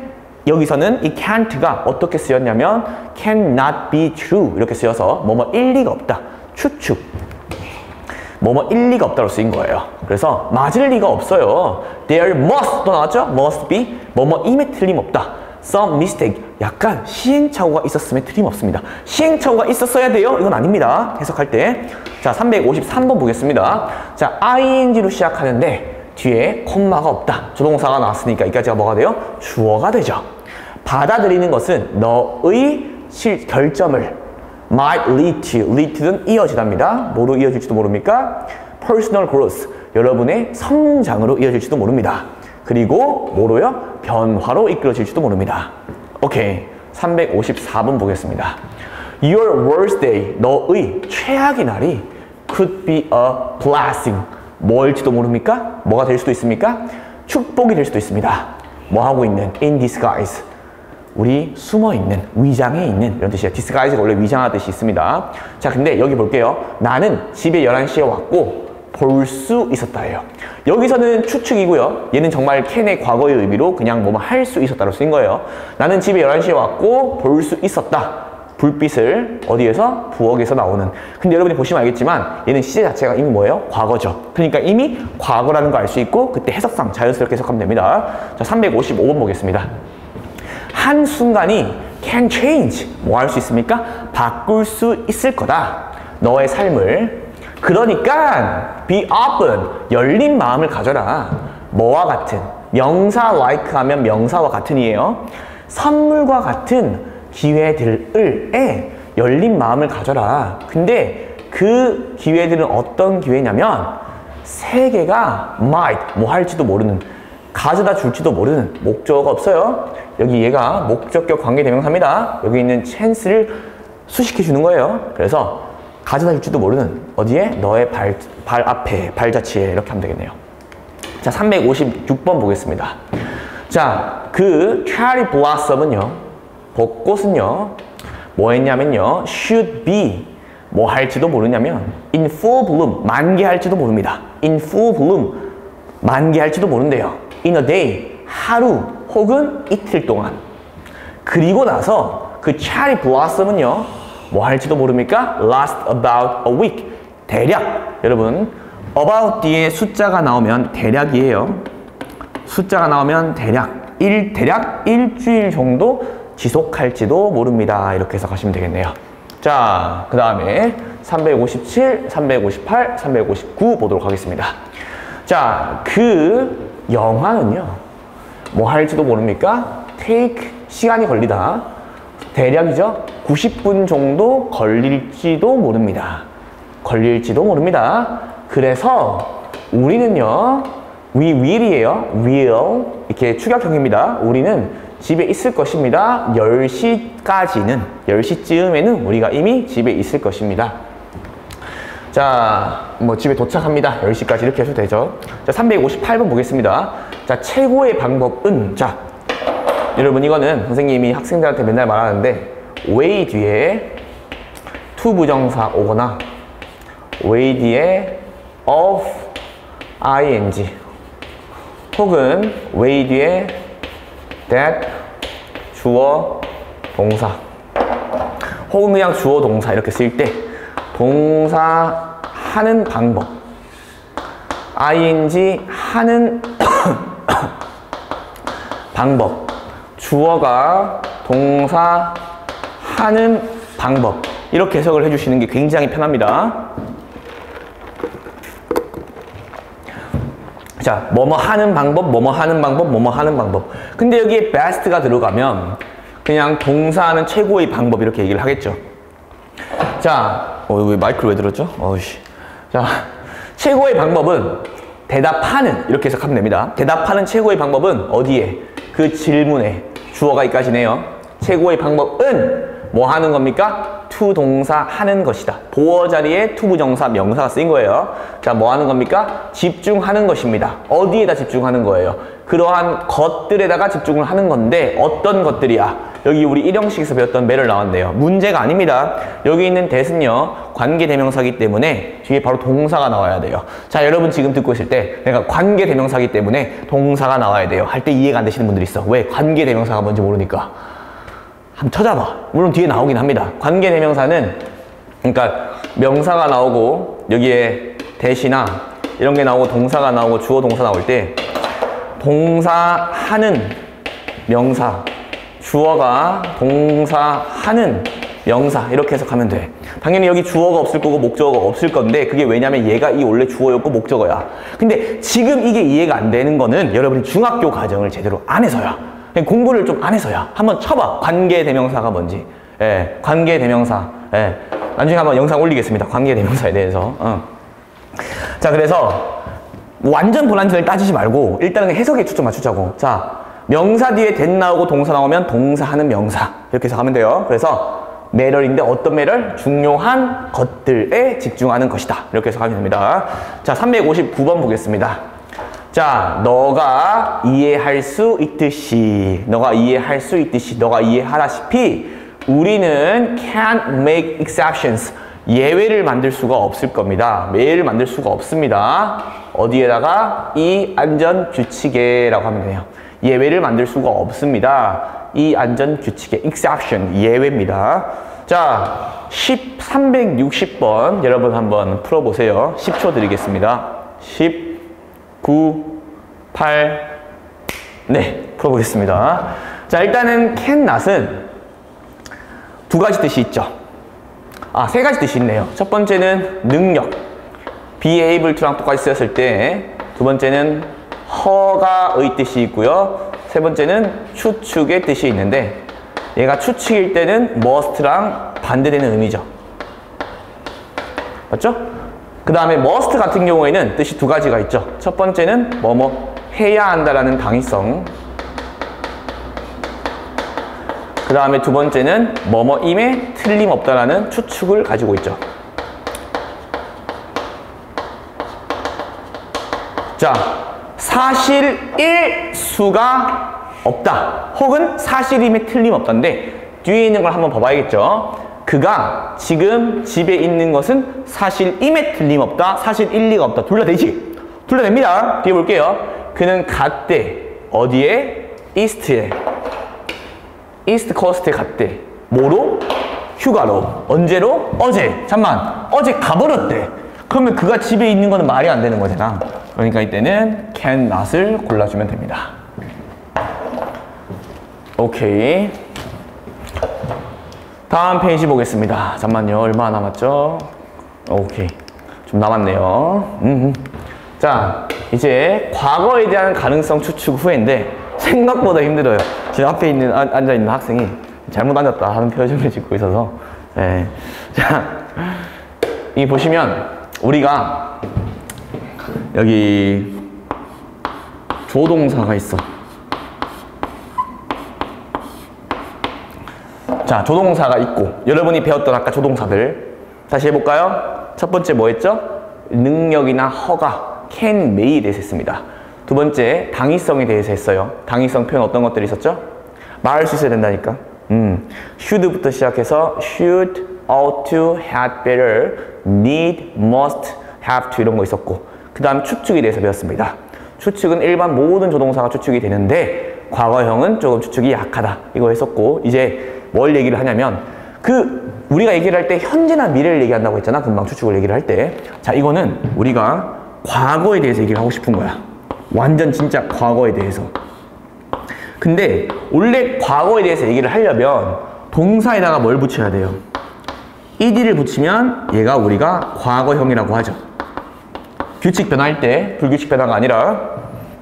여기서는 이 can't가 어떻게 쓰였냐면 cannot be true 이렇게 쓰여서 뭐뭐 일리가 없다. 추측. 뭐뭐 일리가 없다로 쓰인 거예요. 그래서 맞을 리가 없어요. There must 또 나왔죠? Must be 뭐뭐임에 틀림없다. Some mistake, 약간 시행착오가 있었음에 틀림없습니다. 시행착오가 있었어야 돼요? 이건 아닙니다. 해석할 때. 자, 353번 보겠습니다. 자, ing로 시작하는데 뒤에 콤마가 없다. 조동사가 나왔으니까 이까지가 뭐가 돼요? 주어가 되죠. 받아들이는 것은 너의 결점을 might lead to, lead to는 이어지답니다. 뭐로 이어질지도 모릅니까? personal growth, 여러분의 성장으로 이어질지도 모릅니다. 그리고 뭐로요? 변화로 이끌어질지도 모릅니다. 오케이. 354번 보겠습니다. Your worst day, 너의 최악의 날이 could be a blessing. 뭐일지도 모릅니까? 뭐가 될 수도 있습니까? 축복이 될 수도 있습니다. 뭐 하고 있는? In disguise. 우리 숨어있는, 위장해 있는 이런 뜻이에요. disguise가 원래 위장하는 뜻이 있습니다. 자, 근데 여기 볼게요. 나는 집에 11시에 왔고 볼 수 있었다예요. 여기서는 추측이고요. 얘는 정말 can의 과거의 의미로 그냥 뭐뭐 할 수 있었다로 쓰인 거예요. 나는 집에 11시에 왔고 볼 수 있었다. 불빛을 어디에서? 부엌에서 나오는. 근데 여러분이 보시면 알겠지만 얘는 시제 자체가 이미 뭐예요? 과거죠. 그러니까 이미 과거라는 거 알 수 있고 그때 해석상 자연스럽게 해석하면 됩니다. 자, 355번 보겠습니다. 한순간이 can change. 뭐 할 수 있습니까? 바꿀 수 있을 거다. 너의 삶을. 그러니까 be open, 열린 마음을 가져라. 뭐와 같은? 명사 like 하면 명사와 같은이에요. 선물과 같은 기회들에 열린 마음을 가져라. 근데 그 기회들은 어떤 기회냐면 세계가 might, 뭐 할지도 모르는, 가져다 줄지도 모르는, 목적어가 없어요. 여기 얘가 목적격 관계대명사입니다. 여기 있는 chance를 수식해 주는 거예요. 그래서 가져다 줄지도 모르는, 어디에? 너의 발 앞에, 발자취에 이렇게 하면 되겠네요. 자, 356번 보겠습니다. 자, 그 cherry blossom은요, 벚꽃은요, 뭐 했냐면요, should be, 뭐 할지도 모르냐면 in full bloom, 만개할지도 모릅니다. in full bloom, 만개할지도 모른대요. in a day, 하루 혹은 이틀 동안. 그리고 나서 그 cherry blossom은요, 뭐 할지도 모릅니까? last about a week. 대략. 여러분, about 뒤에 숫자가 나오면 대략이에요. 숫자가 나오면 대략 일주일 정도 지속할지도 모릅니다. 이렇게 해석하시면 되겠네요. 자, 그 다음에 357, 358, 359 보도록 하겠습니다. 자, 그 영화는요, 뭐 할지도 모릅니까? take, 시간이 걸리다. 대략이죠? 90분 정도 걸릴지도 모릅니다. 그래서 우리는요, we will이에요. will. 이렇게 추격형입니다. 우리는 집에 있을 것입니다. 10시까지는, 10시쯤에는 우리가 이미 집에 있을 것입니다. 자, 뭐 집에 도착합니다. 10시까지 이렇게 해도 되죠. 자, 358번 보겠습니다. 자, 최고의 방법은, 자, 여러분 이거는 선생님이 학생들한테 맨날 말하는데 way 뒤에 to 부정사 오거나 way 뒤에 of ing 혹은 way 뒤에 that 주어 동사 혹은 그냥 주어 동사 이렇게 쓸 때 동사 하는 방법 ing 하는 방법 주어가 동사 하는 방법 이렇게 해석을 해주시는 게 굉장히 편합니다. 자, 뭐뭐 하는 방법, 뭐뭐 하는 방법, 뭐뭐 하는 방법. 근데 여기에 best가 들어가면 그냥 동사하는 최고의 방법 이렇게 얘기를 하겠죠. 자, 왜 마이크를 왜 들었죠? 어이씨. 자, 최고의 방법은 대답하는 이렇게 해석하면 됩니다. 대답하는 최고의 방법은 어디에? 그 질문에 주어가 이까지네요. 최고의 방법은 뭐 하는 겁니까? to 동사 하는 것이다. 보어 자리에 to 부정사 명사가 쓰인 거예요. 자, 뭐 하는 겁니까? 집중하는 것입니다. 어디에다 집중하는 거예요? 그러한 것들에다가 집중을 하는 건데 어떤 것들이야? 여기 우리 1형식에서 배웠던 매를 나왔네요. 문제가 아닙니다. 여기 있는 that은요 관계대명사기 때문에 뒤에 바로 동사가 나와야 돼요. 자, 여러분 지금 듣고 있을 때 내가 관계대명사기 때문에 동사가 나와야 돼요. 할 때 이해가 안 되시는 분들이 있어. 왜? 관계대명사가 뭔지 모르니까. 한번 찾아봐. 물론 뒤에 나오긴 합니다. 관계대명사는 그러니까 명사가 나오고 여기에 that이나 이런 게 나오고 동사가 나오고 주어 동사 나올 때 동사 하는 명사 주어가 동사 하는 명사 이렇게 해석하면 돼. 당연히 여기 주어가 없을 거고 목적어가 없을 건데 그게 왜냐면 얘가 이 원래 주어였고 목적어야. 근데 지금 이게 이해가 안 되는 거는 여러분이 중학교 과정을 제대로 안 해서야. 공부를 좀 안 해서야. 한번 쳐봐. 관계대명사가 뭔지. 예, 관계대명사. 예, 나중에 한번 영상 올리겠습니다. 관계대명사에 대해서. 자, 그래서 완전 불완전을 따지지 말고 일단은 해석에 초점 맞추자고. 자, 명사 뒤에 that 나오고 동사 나오면 동사하는 명사 이렇게 해석하면 돼요. 그래서 매럴인데 어떤 매럴? 중요한 것들에 집중하는 것이다. 이렇게 해석하면 됩니다. 자, 359번 보겠습니다. 자, 너가 이해할 수 있듯이 너가 이해하다시피 우리는 can't make exceptions 예외를 만들 수가 없을 겁니다. 예외를 만들 수가 없습니다. 어디에다가? 이 안전규칙에라고 하면 돼요. 예외를 만들 수가 없습니다. 이 안전규칙에 exception 예외입니다. 자, 360번 여러분 한번 풀어보세요. 10초 드리겠습니다. 10 9, 8, 네, 풀어보겠습니다. 자, 일단은 cannot은 두 가지 뜻이 있죠. 아, 세 가지 뜻이 있네요. 첫 번째는 능력, be able to랑 똑같이 쓰였을 때, 두 번째는 허가의 뜻이 있고요. 세 번째는 추측의 뜻이 있는데, 얘가 추측일 때는 must랑 반대되는 의미죠. 맞죠? 그 다음에 must 같은 경우에는 뜻이 두 가지가 있죠. 첫 번째는 뭐뭐 해야 한다라는 당위성. 그 다음에 두 번째는 뭐뭐임에 틀림없다라는 추측을 가지고 있죠. 자, 사실일 수가 없다. 혹은 사실임에 틀림없다인데 뒤에 있는 걸 한번 봐봐야겠죠. 그가 지금 집에 있는 것은 사실임에 틀림없다. 사실 일리가 없다. 둘 다 되지? 둘 다 됩니다. 뒤에 볼게요. 그는 갔대. 어디에? 이스트에. 이스트 코스트에 갔대. 뭐로? 휴가로. 언제로? 어제. 잠만. 어제 가버렸대. 그러면 그가 집에 있는 거는 말이 안 되는 거잖아. 그러니까 이때는 can not을 골라주면 됩니다. 오케이. 다음 페이지 보겠습니다. 잠만요. 얼마 남았죠? 오케이. 좀 남았네요. 자, 이제 과거에 대한 가능성 추측 후인데 생각보다 힘들어요. 지금 앞에 앉아있는 학생이 잘못 앉았다 하는 표정을 짓고 있어서. 네. 자, 이 보시면 우리가 여기 조동사가 있어. 자, 조동사가 있고 여러분이 배웠던 아까 조동사들 다시 해볼까요? 첫 번째 뭐 했죠? 능력이나 허가, can, may에 대해서 했습니다. 두 번째, 당위성에 대해서 했어요. 당위성 표현 어떤 것들이 있었죠? 말할 수 있어야 된다니까. should부터 시작해서 should, ought to, had better, need, must, have to 이런 거 있었고 그 다음 추측에 대해서 배웠습니다. 추측은 일반 모든 조동사가 추측이 되는데 과거형은 조금 추측이 약하다 이거 했었고 이제 뭘 얘기를 하냐면 우리가 얘기를 할 때 현재나 미래를 얘기한다고 했잖아. 금방 추측을 얘기를 할 때. 자, 이거는 우리가 과거에 대해서 얘기를 하고 싶은 거야. 완전 진짜 과거에 대해서. 근데 원래 과거에 대해서 얘기를 하려면 동사에다가 뭘 붙여야 돼요? ed를 붙이면 얘가 우리가 과거형이라고 하죠. 규칙 변화할 때 불규칙 변화가 아니라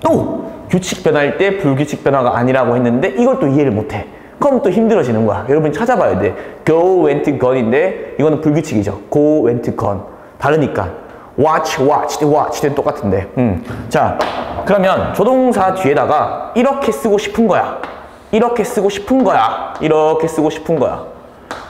또 규칙 변화할 때 불규칙 변화가 아니라고 했는데 이걸 또 이해를 못해. 그럼 또 힘들어지는 거야. 여러분이 찾아봐야 돼. go, went, gone인데 이거는 불규칙이죠. go, went, gone. 다르니까. watch, watched, watched는 똑같은데. 자, 그러면 조동사 뒤에다가 이렇게 쓰고 싶은 거야. 이렇게 쓰고 싶은 거야. 이렇게 쓰고 싶은 거야.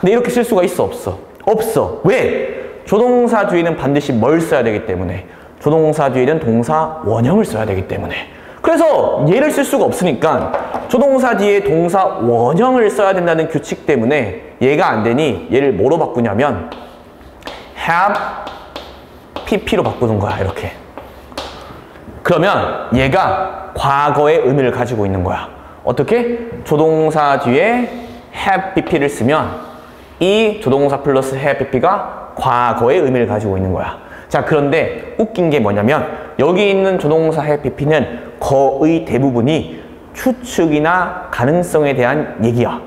근데 이렇게 쓸 수가 있어? 없어? 없어. 왜? 조동사 뒤에는 반드시 뭘 써야 되기 때문에. 조동사 뒤에는 동사 원형을 써야 되기 때문에. 그래서 얘를 쓸 수가 없으니까 조동사 뒤에 동사 원형을 써야 된다는 규칙 때문에 얘가 안 되니 얘를 뭐로 바꾸냐면 have pp로 바꾸는 거야. 이렇게. 그러면 얘가 과거의 의미를 가지고 있는 거야. 어떻게? 조동사 뒤에 have pp를 쓰면 이 조동사 플러스 have pp가 과거의 의미를 가지고 있는 거야. 자, 그런데 웃긴 게 뭐냐면 여기 있는 조동사 have pp는 거의 대부분이 추측이나 가능성에 대한 얘기야.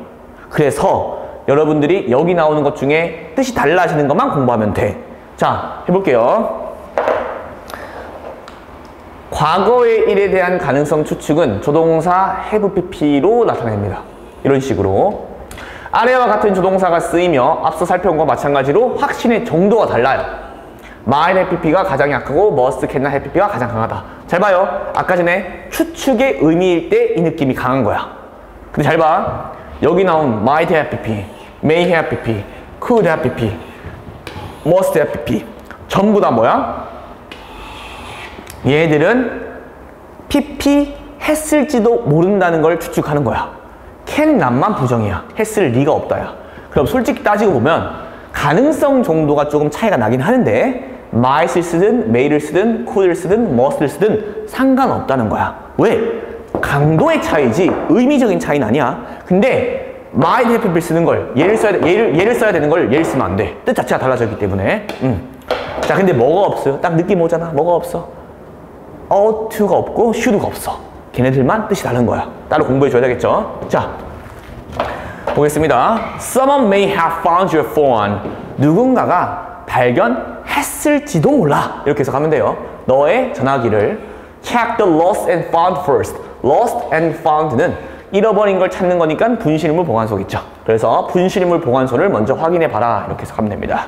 그래서 여러분들이 여기 나오는 것 중에 뜻이 달라지는 것만 공부하면 돼. 자, 해볼게요. 과거의 일에 대한 가능성 추측은 조동사 have pp로 나타냅니다. 이런 식으로. 아래와 같은 조동사가 쓰이며 앞서 살펴본 것과 마찬가지로 확신의 정도가 달라요. might have pp가 가장 약하고 must, can나 have pp가 가장 강하다. 잘 봐요. 아까 전에 추측의 의미일 때 이 느낌이 강한 거야. 근데 잘 봐. 여기 나온 might have pp, may have pp, could have pp, must have pp 전부 다 뭐야? 얘들은 pp 했을지도 모른다는 걸 추측하는 거야. can not만 부정이야. 했을 리가 없다야. 그럼 솔직히 따지고 보면 가능성 정도가 조금 차이가 나긴 하는데 might을 쓰든 may를 쓰든 could를 쓰든 must를 쓰든 상관없다는 거야. 왜? 강도의 차이지 의미적인 차이는 아니야. 근데 might have pp를 쓰는 걸 얘를 써야 되는 걸 얘를 쓰면 안 돼. 뜻 자체가 달라졌기 때문에. 자, 근데 뭐가 없어요? 딱 느낌 오잖아. 뭐가 없어? ought to가 없고 should가 없어. 걔네들만 뜻이 다른 거야. 따로 공부해 줘야 되겠죠? 자, 보겠습니다. Someone may have found your phone. 누군가가 발견했을지도 몰라. 이렇게 해서 가면 돼요. 너의 전화기를 check the lost and found first. lost and found는 잃어버린 걸 찾는 거니까 분실물 보관소 있죠. 그래서 분실물 보관소를 먼저 확인해 봐라. 이렇게 해서 가면 됩니다.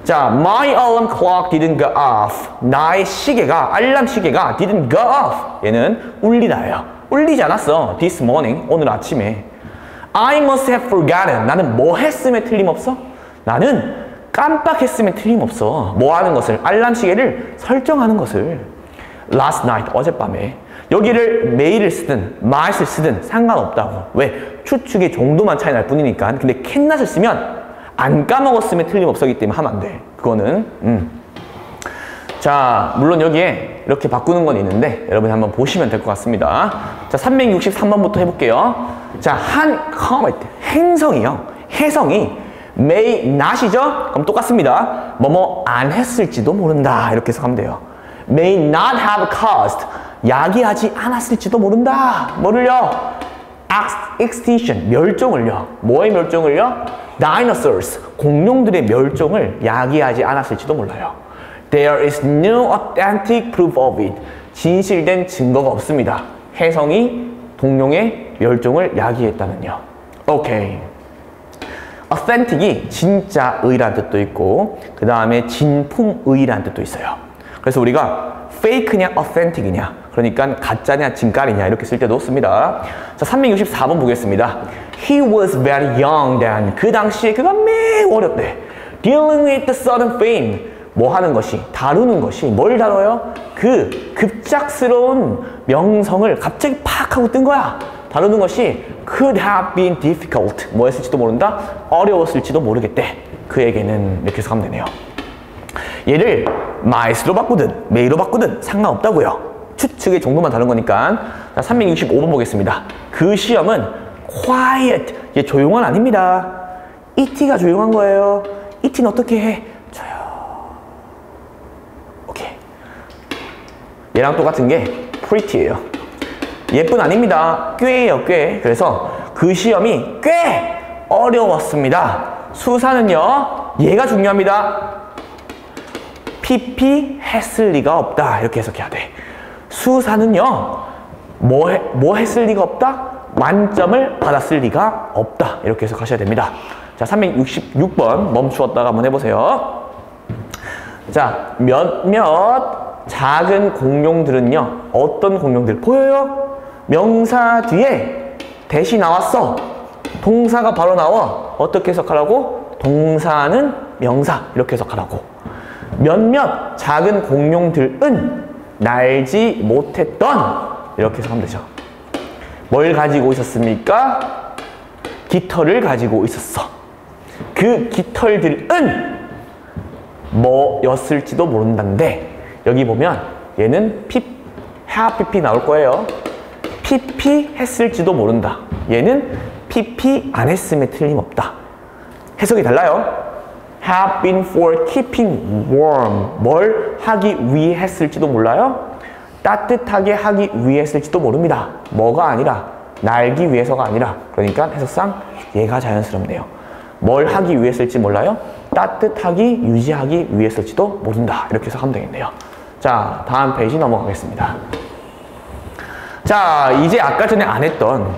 자, my alarm clock didn't go off. 나의 시계가, 알람 시계가 didn't go off. 얘는 울리다예요. 울리지 않았어. This morning, 오늘 아침에. I must have forgotten. 나는 뭐 했음에 틀림없어? 나는 깜빡했음에 틀림없어. 뭐 하는 것을? 알람 시계를 설정하는 것을. Last night, 어젯밤에. 여기를 may를 쓰든 might을 쓰든 상관없다고. 왜? 추측의 정도만 차이 날 뿐이니까. 근데 cannot을 쓰면 안 까먹었으면 틀림없었기 때문에 하면 안 돼. 그거는. 자, 물론 여기에 이렇게 바꾸는 건 있는데 여러분이 한번 보시면 될 것 같습니다. 자, 363번부터 해볼게요. 자, 한 comet, 행성이요. 혜성이 may not이죠? 그럼 똑같습니다. 뭐뭐 안 했을지도 모른다. 이렇게 해석하면 돼요. may not have caused. 야기하지 않았을지도 모른다. 뭐를요? extinction. 멸종을요. 뭐의 멸종을요? dinosaurs. 공룡들의 멸종을 야기하지 않았을지도 몰라요. There is no authentic proof of it. 진실된 증거가 없습니다. 혜성이 공룡의 멸종을 야기했다는요. 오케이. authentic이 진짜의라는 뜻도 있고 그 다음에 진품의라는 뜻도 있어요. 그래서 우리가 fake냐 authentic이냐 그러니까 가짜냐 진깔이냐 이렇게 쓸 때도 씁니다. 자, 364번 보겠습니다. He was very young then. 그 당시에 그가 매우 어렸대. Dealing with the sudden fame. 뭐 하는 것이, 다루는 것이, 뭘 다뤄요? 그 급작스러운 명성을 갑자기 팍 하고 뜬 거야. 다루는 것이 could have been difficult. 뭐였을지도 모른다? 어려웠을지도 모르겠대. 그에게는 이렇게 해석하면 되네요. 얘를 might로 바꾸든 may로 바꾸든 상관없다고요. 추측의 정도만 다른 거니까. 자, 365번 보겠습니다. 그 시험은 quiet. 얘 조용한 아닙니다. ET가 조용한 거예요. ET는 어떻게 해? 조용. 오케이. 얘랑 똑같은 게 pretty예요. 예쁜 아닙니다. 꽤예요, 꽤. 그래서 그 시험이 꽤 어려웠습니다. 수사는요, 얘가 중요합니다. PP 했을 리가 없다. 이렇게 해석해야 돼. 수사는요, 뭐 했을 리가 없다? 만점을 받았을 리가 없다. 이렇게 해석하셔야 됩니다. 자, 366번 멈추었다가 한번 해보세요. 자, 몇몇 작은 공룡들은요, 어떤 공룡들 보여요? 명사 뒤에 대시 나왔어. 동사가 바로 나와. 어떻게 해석하라고? 동사는 명사. 이렇게 해석하라고. 몇몇 작은 공룡들은 날지 못했던. 이렇게 해석하면 되죠. 뭘 가지고 있었습니까? 깃털을 가지고 있었어. 그 깃털들은 뭐였을지도 모른다는데 여기 보면 얘는 PP 나올 거예요. PP 했을지도 모른다. 얘는 PP 안 했음에 틀림없다. 해석이 달라요. have been for keeping warm. 뭘 하기 위해 했을지도 몰라요. 따뜻하게 하기 위해 했을지도 모릅니다. 뭐가 아니라 날기 위해서가 아니라 그러니까 해석상 얘가 자연스럽네요. 뭘 하기 위해 했을지 몰라요. 따뜻하게 유지하기 위해 했을지도 모른다. 이렇게 해석하면 되겠네요. 자, 다음 페이지 넘어가겠습니다. 자, 이제 아까 전에 안 했던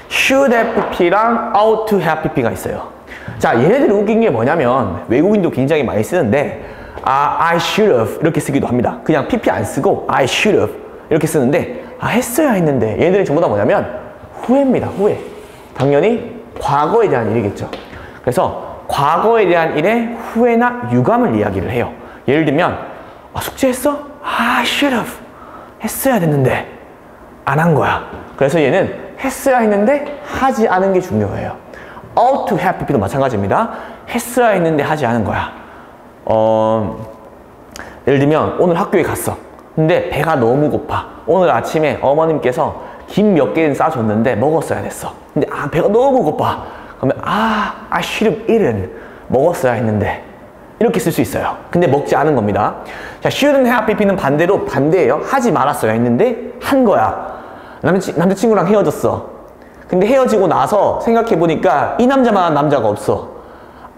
should have pp랑 ought to have pp가 있어요. 자, 얘네들 웃긴 게 뭐냐면 외국인도 굉장히 많이 쓰는데 I should have 이렇게 쓰기도 합니다. 그냥 pp 안 쓰고 I should have 이렇게 쓰는데 했어야 했는데 얘네들이 전부 다 뭐냐면 후회입니다. 후회. 당연히 과거에 대한 일이겠죠. 그래서 과거에 대한 일의 후회나 유감을 이야기를 해요. 예를 들면 숙제했어? I should have 했어야 됐는데 안 한 거야. 그래서 얘는 했어야 했는데 하지 않은 게 중요해요. ought to have pp도 마찬가지입니다. 했어야 했는데 하지 않은 거야. 예를 들면 오늘 학교에 갔어. 근데 배가 너무 고파. 오늘 아침에 어머님께서 김 몇 개는 싸줬는데 먹었어야 됐어. 근데 배가 너무 고파. 그러면 I should have eaten. 먹었어야 했는데 이렇게 쓸 수 있어요. 근데 먹지 않은 겁니다. 자, shouldn't have pp는 반대로 반대예요. 하지 말았어야 했는데 한 거야. 남자친구랑 헤어졌어. 근데 헤어지고 나서 생각해보니까 이 남자만한 남자가 없어.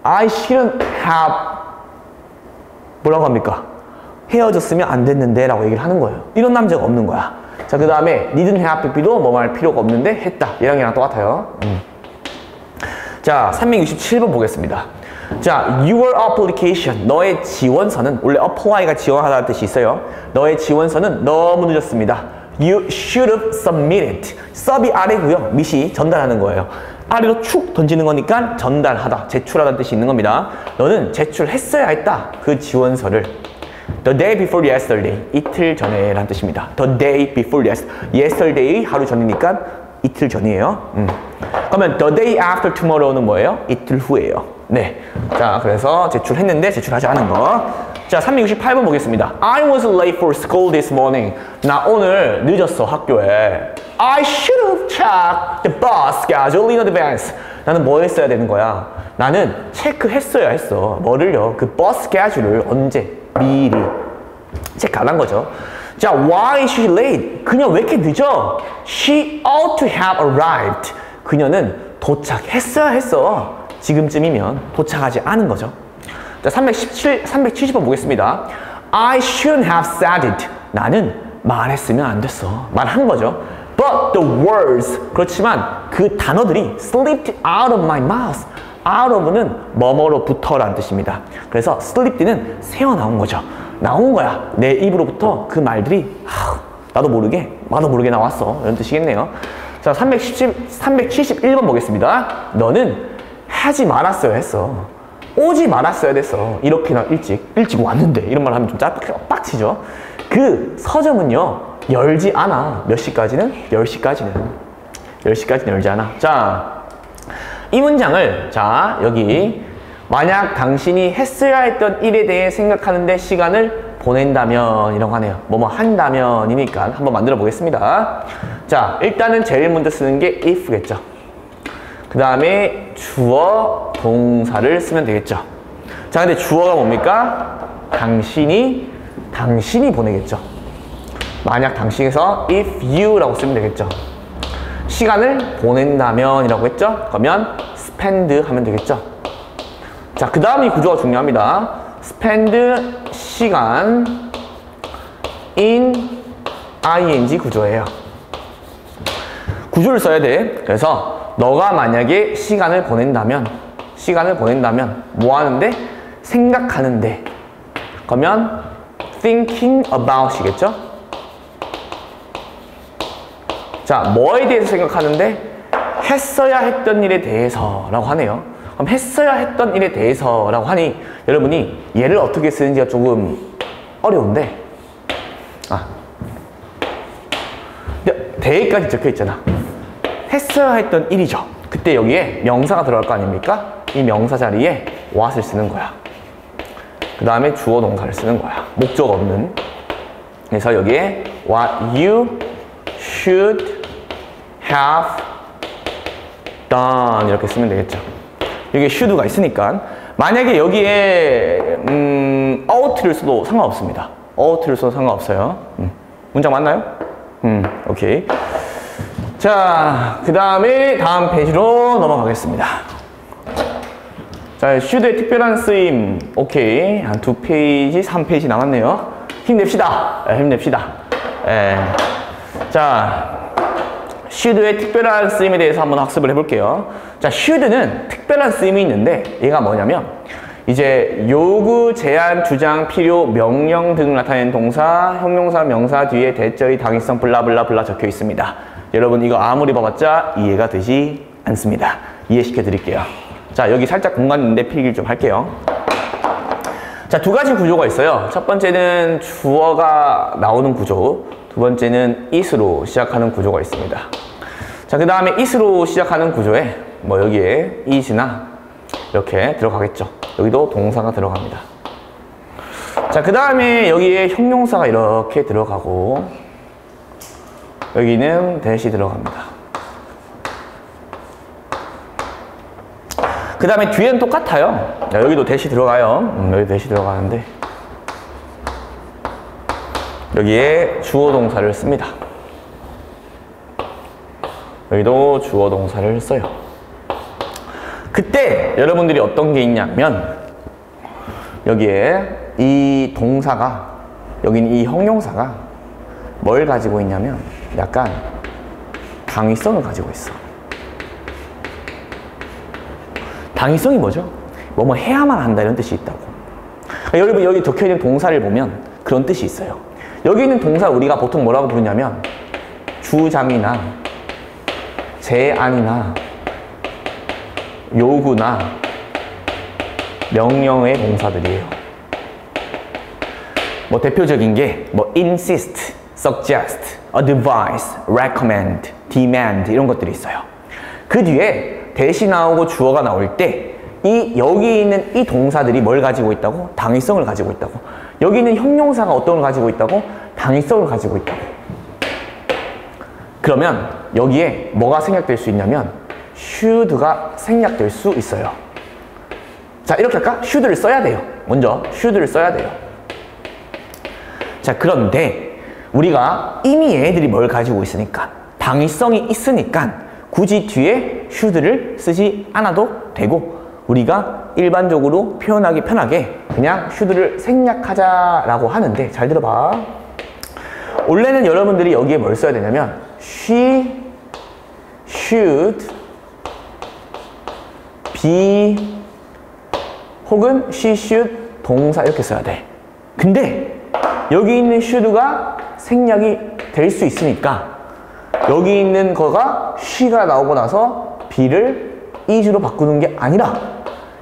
I shouldn't have 뭐라고 합니까? 헤어졌으면 안 됐는데 라고 얘기를 하는 거예요. 이런 남자가 없는 거야. 자, 그 다음에 didn't have pp도 뭐 말 필요가 없는데 했다. 얘랑 똑같아요. 자, 367번 보겠습니다. 자, your application, 너의 지원서는, 원래 apply가 지원하다는 뜻이 있어요. 너의 지원서는 너무 늦었습니다. You should have submitted. sub이 아래고요. mit이 전달하는 거예요. 아래로 축 던지는 거니까 전달하다, 제출하다는 뜻이 있는 겁니다. 너는 제출했어야 했다. 그 지원서를. The day before yesterday. 이틀 전에 라는 뜻입니다. The day before yesterday. 하루 전이니까 이틀 전이에요. 그러면 the day after tomorrow는 뭐예요? 이틀 후예요. 네. 자, 그래서 제출했는데 제출하지 않은 거. 자, 368번 보겠습니다. I was late for school this morning. 나 오늘 늦었어, 학교에. I should have checked the bus schedule in advance. 나는 뭐 했어야 되는 거야? 나는 체크했어야 했어. 뭐를요? 그 버스 스케줄을 언제? 미리 체크 안 한 거죠. 자, why is she late? 그녀 왜 이렇게 늦어? She ought to have arrived. 그녀는 도착했어야 했어. 지금쯤이면 도착하지 않은 거죠. 자, 370번 보겠습니다. I shouldn't have said it. 나는 말했으면 안 됐어. 말한 거죠. But the words. 그렇지만 그 단어들이 slipped out of my mouth. out of는 뭐뭐로부터라는 뜻입니다. 그래서 slipped는 새어나온 거죠. 나온 거야. 내 입으로부터 그 말들이 나도 모르게 나왔어. 이런 뜻이겠네요. 자, 371번 보겠습니다. 너는 하지 말았어야 했어. 오지 말았어야 됐어. 이렇게나 일찍 왔는데 이런 말 하면 좀 빡치죠. 그 서점은요 열지 않아. 몇 시까지는? 10시까지는 10시까지는 열지 않아. 자, 이 문장을 자 여기 만약 당신이 했어야 했던 일에 대해 생각하는데 시간을 보낸다면 이라고 하네요. 뭐뭐 한다면 이니까 한번 만들어 보겠습니다. 자, 일단은 제일 먼저 쓰는 게 if겠죠. 그 다음에 주어 동사를 쓰면 되겠죠. 자, 근데 주어가 뭡니까? 당신이 보내겠죠. 만약 당신에서 if you 라고 쓰면 되겠죠. 시간을 보낸다면 이라고 했죠. 그러면 spend 하면 되겠죠. 자, 그 다음 이 구조가 중요합니다. spend 시간 in ing 구조예요. 구조를 써야 돼. 그래서 너가 만약에 시간을 보낸다면 뭐 하는데? 생각하는데. 그러면 thinking about 이겠죠? 자, 뭐에 대해서 생각하는데? 했어야 했던 일에 대해서 라고 하네요. 그럼 했어야 했던 일에 대해서 라고 하니 여러분이 얘를 어떻게 쓰는지가 조금 어려운데 대까지 적혀 있잖아. 했어야 했던 일이죠. 그때 여기에 명사가 들어갈 거 아닙니까? 이 명사 자리에 what을 쓰는 거야. 그 다음에 주어 동사를 쓰는 거야. 목적 없는. 그래서 여기에 what you should have done 이렇게 쓰면 되겠죠. 여기에 should가 있으니까 만약에 여기에 ought를 써도 상관없습니다. ought를 써도 상관없어요. 문장 맞나요? 오케이. 자, 그 다음에 다음 페이지로 넘어가겠습니다. 자, should의 특별한 쓰임. 오케이. 한 2페이지, 3페이지 남았네요. 힘냅시다. 힘냅시다. 자, should의 특별한 쓰임에 대해서 한번 학습을 해볼게요. 자, should는 특별한 쓰임이 있는데 얘가 뭐냐면 이제 요구, 제한, 주장, 필요, 명령 등을 나타내는 동사, 형용사, 명사 뒤에 대절의 당위성 블라블라 적혀 있습니다. 여러분 이거 아무리 봐봤자 이해가 되지 않습니다. 이해시켜 드릴게요. 자, 여기 살짝 공간 있는데 필기를 좀 할게요. 자, 두 가지 구조가 있어요. 첫 번째는 주어가 나오는 구조, 두 번째는 is로 시작하는 구조가 있습니다. 자, 그 다음에 is로 시작하는 구조에 뭐 여기에 is나 이렇게 들어가겠죠. 여기도 동사가 들어갑니다. 자, 그 다음에 여기에 형용사가 이렇게 들어가고 여기는 대시 들어갑니다. 그 다음에 뒤에는 똑같아요. 자, 여기도 대시 들어가요. 여기 대시 들어가는데 여기에 주어 동사를 씁니다. 여기도 주어 동사를 써요. 그때 여러분들이 어떤 게 있냐면 여기에 이 동사가 여기는 이 형용사가 뭘 가지고 있냐면 약간 당위성을 가지고 있어. 당위성이 뭐죠? 뭐뭐 해야만 한다 이런 뜻이 있다고. 여러분 여기 적혀있는 동사를 보면 그런 뜻이 있어요. 여기 있는 동사 우리가 보통 뭐라고 부르냐면 주장이나 제안이나 요구나 명령의 동사들이에요. 뭐 대표적인 게 뭐 insist, suggest, advise, recommend, demand 이런 것들이 있어요. 그 뒤에 대시 나오고 주어가 나올 때 여기 있는 이 동사들이 뭘 가지고 있다고? 당위성을 가지고 있다고. 여기 있는 형용사가 어떤 걸 가지고 있다고? 당위성을 가지고 있다고. 그러면 여기에 뭐가 생략될 수 있냐면 should가 생략될 수 있어요. 자, 이렇게 할까? should를 써야 돼요. 먼저 should를 써야 돼요. 자, 그런데 우리가 이미 얘네들이 뭘 가지고 있으니까, 당위성이 있으니까 굳이 뒤에 should를 쓰지 않아도 되고, 우리가 일반적으로 표현하기 편하게 그냥 should를 생략하자라고 하는데, 잘 들어봐. 원래는 여러분들이 여기에 뭘 써야 되냐면 she should be 혹은 she should 동사 이렇게 써야 돼. 근데 여기 있는 should가 생략이 될 수 있으니까 여기 있는 거가 she가 나오고 나서 be를 is로 바꾸는 게 아니라,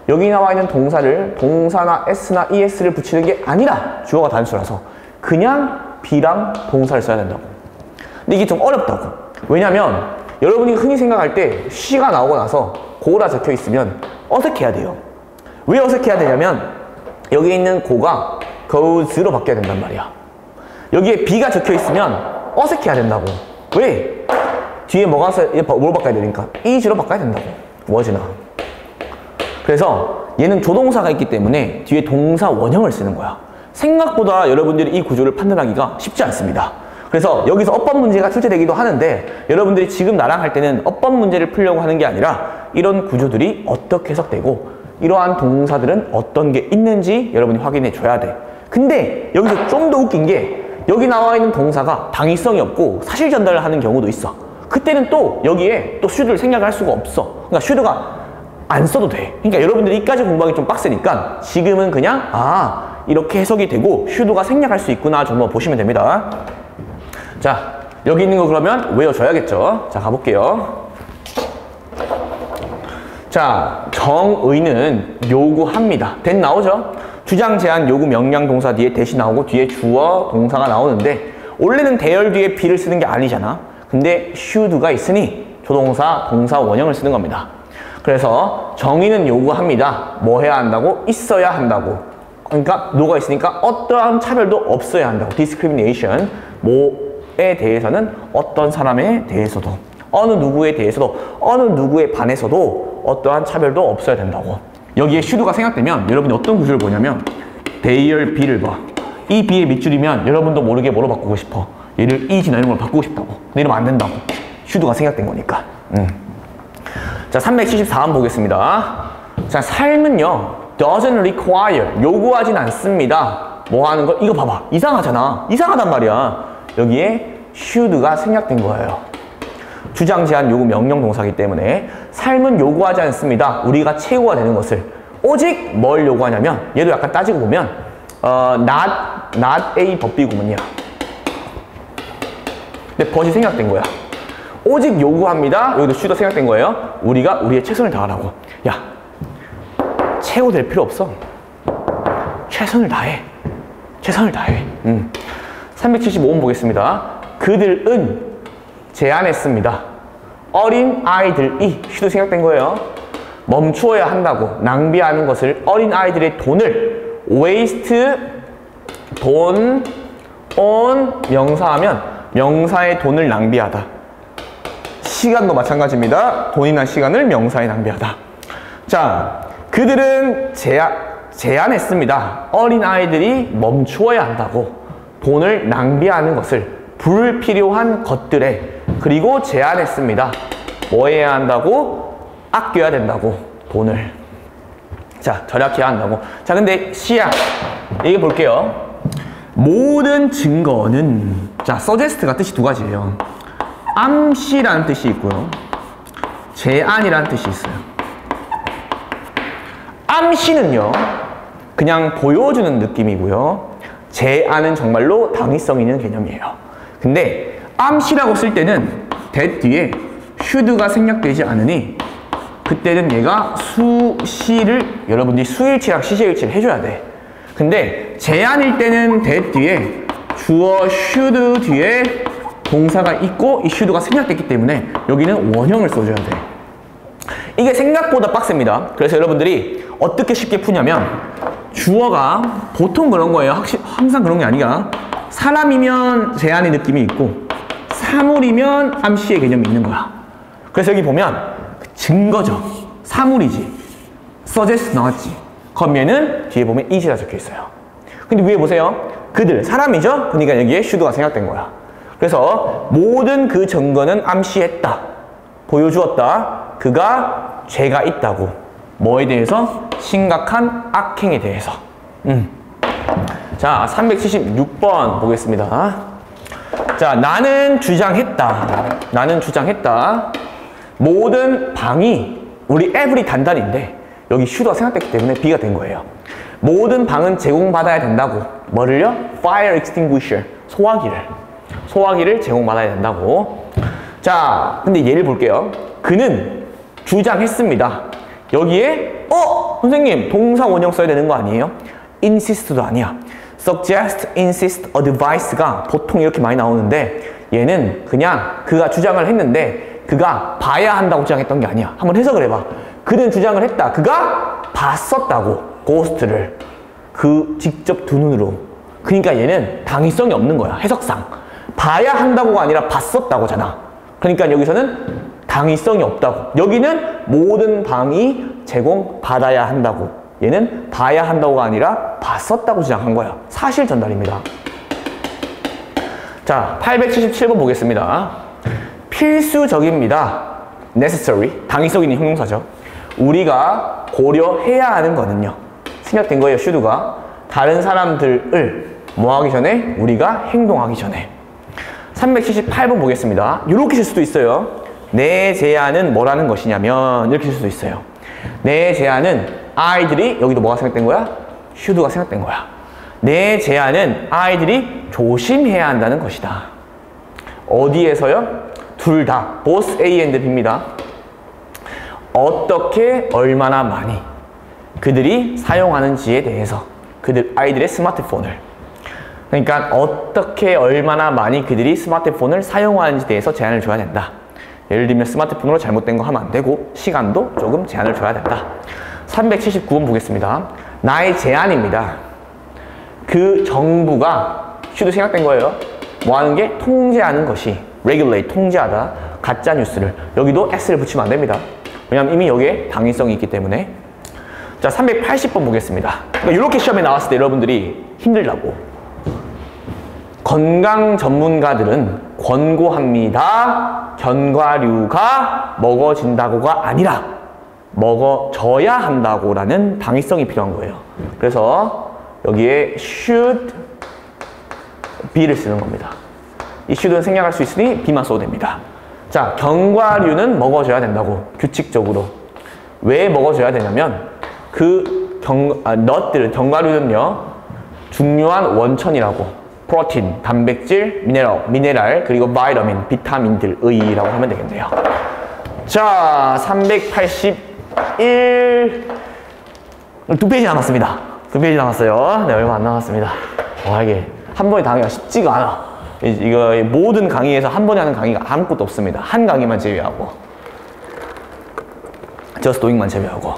여기 나와 있는 동사를 동사나 s나 es를 붙이는 게 아니라, 주어가 단수라서 그냥 be랑 동사를 써야 된다고. 근데 이게 좀 어렵다고. 왜냐면 여러분이 흔히 생각할 때 she가 나오고 나서 고가 적혀 있으면 어색해야 돼요. 왜 어색해야 되냐면 여기 있는 고가 goes로 바뀌어야 된단 말이야. 여기에 be가 적혀 있으면 어색해야 된다고. 왜? 뒤에 뭘 바꿔야 되니까 is로 바꿔야 된다고. was나. 그래서 얘는 조동사가 있기 때문에 뒤에 동사 원형을 쓰는 거야. 생각보다 여러분들이 이 구조를 판단하기가 쉽지 않습니다. 그래서 여기서 어법 문제가 출제되기도 하는데, 여러분들이 지금 나랑 할 때는 어법 문제를 풀려고 하는 게 아니라 이런 구조들이 어떻게 해석되고 이러한 동사들은 어떤 게 있는지 여러분이 확인해 줘야 돼. 근데 여기서 좀 더 웃긴 게, 여기 나와 있는 동사가 당위성이 없고 사실 전달을 하는 경우도 있어. 그때는 또 여기에 또 should를 생략할 수가 없어. 그러니까 should가 안 써도 돼. 그러니까 여러분들이 이까지 공부하기 좀 빡세니까 지금은 그냥 이렇게 해석이 되고 should가 생략할 수 있구나 정도 보시면 됩니다. 자, 여기 있는 거 그러면 외워줘야겠죠. 자, 가볼게요. 자, 정의는 요구합니다. 된 나오죠? 주장, 제안, 요구, 명령 동사 뒤에 대시 나오고 뒤에 주어, 동사가 나오는데, 원래는 대열 뒤에 be를 쓰는 게 아니잖아. 근데 should가 있으니 조동사, 동사, 원형을 쓰는 겁니다. 그래서 정의는 요구합니다. 뭐 해야 한다고? 있어야 한다고. 그러니까 노가 있으니까 어떠한 차별도 없어야 한다고. discrimination. 뭐에 대해서는 어떤 사람에 대해서도, 어느 누구에 대해서도, 어느 누구에 반해서도 어떠한 차별도 없어야 된다고. 여기에 should가 생략되면 여러분이 어떤 구조를 보냐면 대열 be를 봐. 이 be의 밑줄이면 여러분도 모르게 뭐로 바꾸고 싶어? 얘를 is나 이런 걸 바꾸고 싶다고. 근데 이러면 안 된다고. should가 생략된 거니까. 자, 374번 보겠습니다. 자, 삶은요 doesn't require, 요구하진 않습니다. 뭐 하는 거? 이거 봐봐. 이상하잖아. 이상하단 말이야. 여기에 should가 생략된 거예요. 주장, 제안, 요구, 명령 동사이기 때문에 삶은 요구하지 않습니다. 우리가 최고가 되는 것을. 오직 뭘 요구하냐면, 얘도 약간 따지고 보면 not A but B 구문이야. 근데 but이 생략된 거야. 오직 요구합니다. 여기도 should가 생략된 거예요. 우리가 우리의 최선을 다하라고. 야, 최고 될 필요 없어. 최선을 다해. 최선을 다해. 375번 보겠습니다. 그들은 제안했습니다. 어린 아이들이 should 생략된 거예요. 멈추어야 한다고. 낭비하는 것을, 어린 아이들의 돈을 waste 돈 on 명사하면 명사의 돈을 낭비하다. 시간도 마찬가지입니다. 돈이나 시간을 명사에 낭비하다. 자, 그들은 제안했습니다. 어린 아이들이 멈추어야 한다고. 돈을 낭비하는 것을, 불필요한 것들에. 그리고 제안했습니다. 뭐 해야 한다고? 아껴야 된다고. 돈을. 자, 절약해야 한다고. 자, 근데 시약 얘기 볼게요. 모든 증거는, 자, suggest가 뜻이 두 가지예요. 암시라는 뜻이 있고요, 제안이라는 뜻이 있어요. 암시는요 그냥 보여주는 느낌이고요, 제안은 정말로 당위성 있는 개념이에요. 근데 암시라고 쓸 때는 that 뒤에 should가 생략되지 않으니 그때는 얘가 수시를, 여러분들이 수일치랑 시제일치를 해줘야 돼. 근데 제안일 때는 that 뒤에 주어 should 뒤에 동사가 있고 이 should가 생략됐기 때문에 여기는 원형을 써줘야 돼. 이게 생각보다 빡셉니다. 그래서 여러분들이 어떻게 쉽게 푸냐면, 주어가 보통 그런 거예요. 항상 그런 게 아니라 사람이면 제안의 느낌이 있고 사물이면 암시의 개념이 있는 거야. 그래서 여기 보면 증거죠. 사물이지. suggest 나왔지. 거기에는 뒤에 보면 is가 적혀 있어요. 근데 위에 보세요. 그들, 사람이죠? 그러니까 여기에 should가 생략된 거야. 그래서 모든 그 증거는 암시했다. 보여주었다. 그가 죄가 있다고. 뭐에 대해서? 심각한 악행에 대해서. 자, 376번 보겠습니다. 자, 나는 주장했다. 나는 주장했다. 모든 방이, 우리 every 단단인데 여기 should가 생략됐기 때문에 B가 된 거예요. 모든 방은 제공받아야 된다고. 뭐를요? Fire extinguisher. 소화기를 제공받아야 된다고. 자, 근데 예를 볼게요. 그는 주장했습니다. 여기에 선생님 동사 원형 써야 되는 거 아니에요? insist도 아니야. suggest, insist, advise가 보통 이렇게 많이 나오는데 얘는 그냥 그가 주장을 했는데 그가 봐야 한다고 주장했던 게 아니야. 한번 해석을 해봐. 그는 주장을 했다. 그가 봤었다고. 고스트를. 그 직접 두 눈으로. 그러니까 얘는 당위성이 없는 거야. 해석상. 봐야 한다고가 아니라 봤었다고잖아. 그러니까 여기서는 당위성이 없다고. 여기는 모든 방이 제공받아야 한다고. 얘는 봐야 한다고가 아니라 봤었다고 주장한 거야. 사실 전달입니다. 자, 877번 보겠습니다. 필수적입니다. necessary. 당위성 있는 형용사죠. 우리가 고려해야 하는 거는요. 생략된 거예요. should가. 다른 사람들을 뭐 하기 전에? 우리가 행동하기 전에. 378번 보겠습니다. 이렇게 쓸 수도 있어요. 내 제안은 뭐라는 것이냐면 이렇게 쓸 수도 있어요. 내 제안은 아이들이, 여기도 뭐가 생략된 거야? should가 생략된 거야. 내 제안은 아이들이 조심해야 한다는 것이다. 어디에서요? 둘 다. both A and B입니다. 어떻게, 얼마나 많이 그들이 사용하는지에 대해서. 아이들의 스마트폰을. 그러니까 어떻게, 얼마나 많이 그들이 스마트폰을 사용하는지에 대해서 제한을 줘야 된다. 예를 들면 스마트폰으로 잘못된 거 하면 안 되고 시간도 조금 제한을 줘야 된다. 379번 보겠습니다. 나의 제안입니다. 그 정부가 should 생략된 거예요. 뭐 하는 게? 통제하는 것이. regulate, 통제하다. 가짜 뉴스를. 여기도 s를 붙이면 안 됩니다. 왜냐면 이미 여기에 당위성이 있기 때문에. 자, 380번 보겠습니다. 그러니까 이렇게 시험에 나왔을 때 여러분들이 힘들다고. 건강 전문가들은 권고합니다. 견과류가 먹어진다고가 아니라 먹어져야 한다고라는 당위성이 필요한 거예요. 그래서 여기에 should be를 쓰는 겁니다. 이 should는 생략할 수 있으니 be만 써도 됩니다. 자, 견과류는 먹어줘야 된다고. 규칙적으로. 왜 먹어줘야 되냐면 nut들은, 견과류는요 중요한 원천이라고. 프로틴, 단백질, 미네랄, 그리고 바이터민, 비타민들의라고 하면 되겠네요. 자, 381. 2페이지 남았습니다. 2페이지 남았어요. 네, 얼마 안 남았습니다. 와, 이게 한 번에 당하기가 쉽지가 않아. 이거 모든 강의에서 한 번에 하는 강의가 아무것도 없습니다. 한 강의만 제외하고. just doing만 제외하고.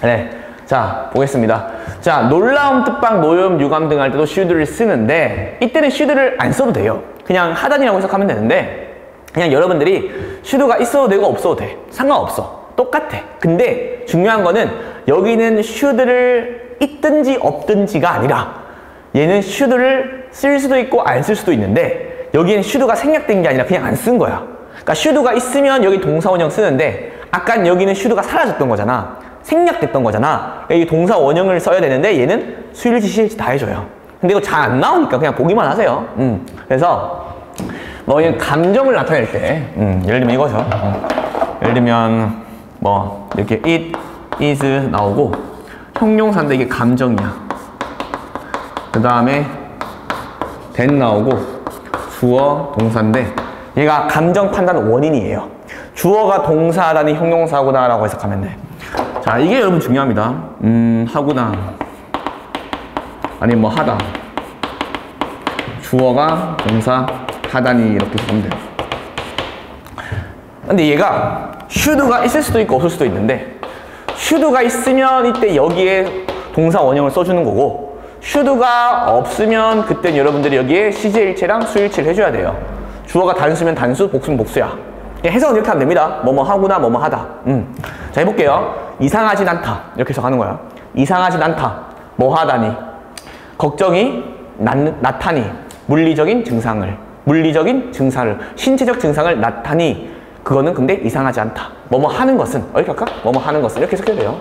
네. 자, 보겠습니다. 자, 놀라움, 뜻밖, 노염, 유감 등 할 때도 should를 쓰는데 이때는 should를 안 써도 돼요. 그냥 하단이라고 해석하면 되는데 그냥 여러분들이 should가 있어도 되고 없어도 돼. 상관없어. 똑같아. 근데 중요한 거는 여기는 should를 있든지 없든지가 아니라 얘는 should를 쓸 수도 있고 안 쓸 수도 있는데 여기는 should가 생략된 게 아니라 그냥 안 쓴 거야. 그러니까 should가 있으면 여기 동사원형 쓰는데 아까 여기는 should가 사라졌던 거잖아. 생략됐던 거잖아. 이 동사 원형을 써야 되는데 얘는 수일지 시일지 다 해줘요. 근데 이거 잘 안 나오니까 그냥 보기만 하세요. 그래서 뭐 감정을 나타낼 때 예를 들면 이거죠. 예를 들면 뭐 이렇게 it, is 나오고 형용사인데 이게 감정이야. 그 다음에 then 나오고 주어, 동사인데 얘가 감정 판단 원인이에요. 주어가 동사하다니 형용사구나 라고 해석하면 돼. 자, 이게 여러분 중요합니다. 하구나. 아니, 뭐, 하다. 주어가 동사, 하다니, 이렇게 보면 돼요. 근데 얘가 should가 있을 수도 있고 없을 수도 있는데, should가 있으면 이때 여기에 동사 원형을 써주는 거고, should가 없으면 그땐 여러분들이 여기에 시제일체랑 수일체를 해줘야 돼요. 주어가 단수면 단수, 복수면 복수야. 해석은 이렇게 하면 됩니다. 뭐뭐 하구나, 뭐뭐 하다. 자, 해볼게요. 이상하진 않다. 이렇게 해석하는 거야. 이상하진 않다. 뭐 하다니. 걱정이 나타니. 물리적인 증상을. 신체적 증상을 나타니. 그거는 근데 이상하지 않다. 뭐뭐 하는 것은. 이렇게 할까? 뭐뭐 하는 것은. 이렇게 해석해도 돼요.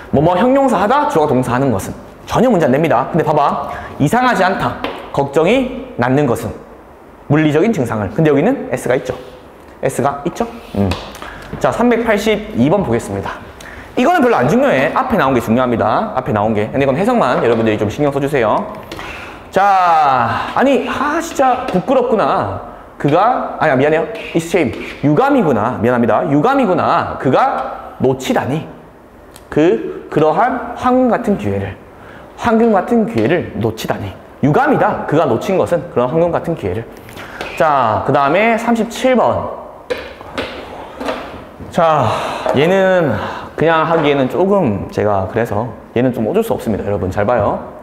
뭐뭐 형용사 하다, 주어가 동사 하는 것은. 전혀 문제 안 됩니다. 근데 봐봐. 이상하지 않다. 걱정이 낳는 것은. 물리적인 증상을. 근데 여기는 S가 있죠. S가 있죠? 자, 382번 보겠습니다. 이거는 별로 안 중요해. 앞에 나온 게 중요합니다. 앞에 나온 게. 근데 이건 해석만 여러분들이 좀 신경 써주세요. 자, 아니, 진짜 부끄럽구나. 미안해요. It's shame. 유감이구나. 미안합니다. 유감이구나. 그가 놓치다니. 그러한 황금 같은 기회를 놓치다니. 유감이다. 그가 놓친 것은 그런 황금 같은 기회를. 자, 그 다음에 37번. 자, 얘는 그냥 하기에는 조금 제가 그래서 얘는 좀 어쩔 수 없습니다. 여러분 잘 봐요.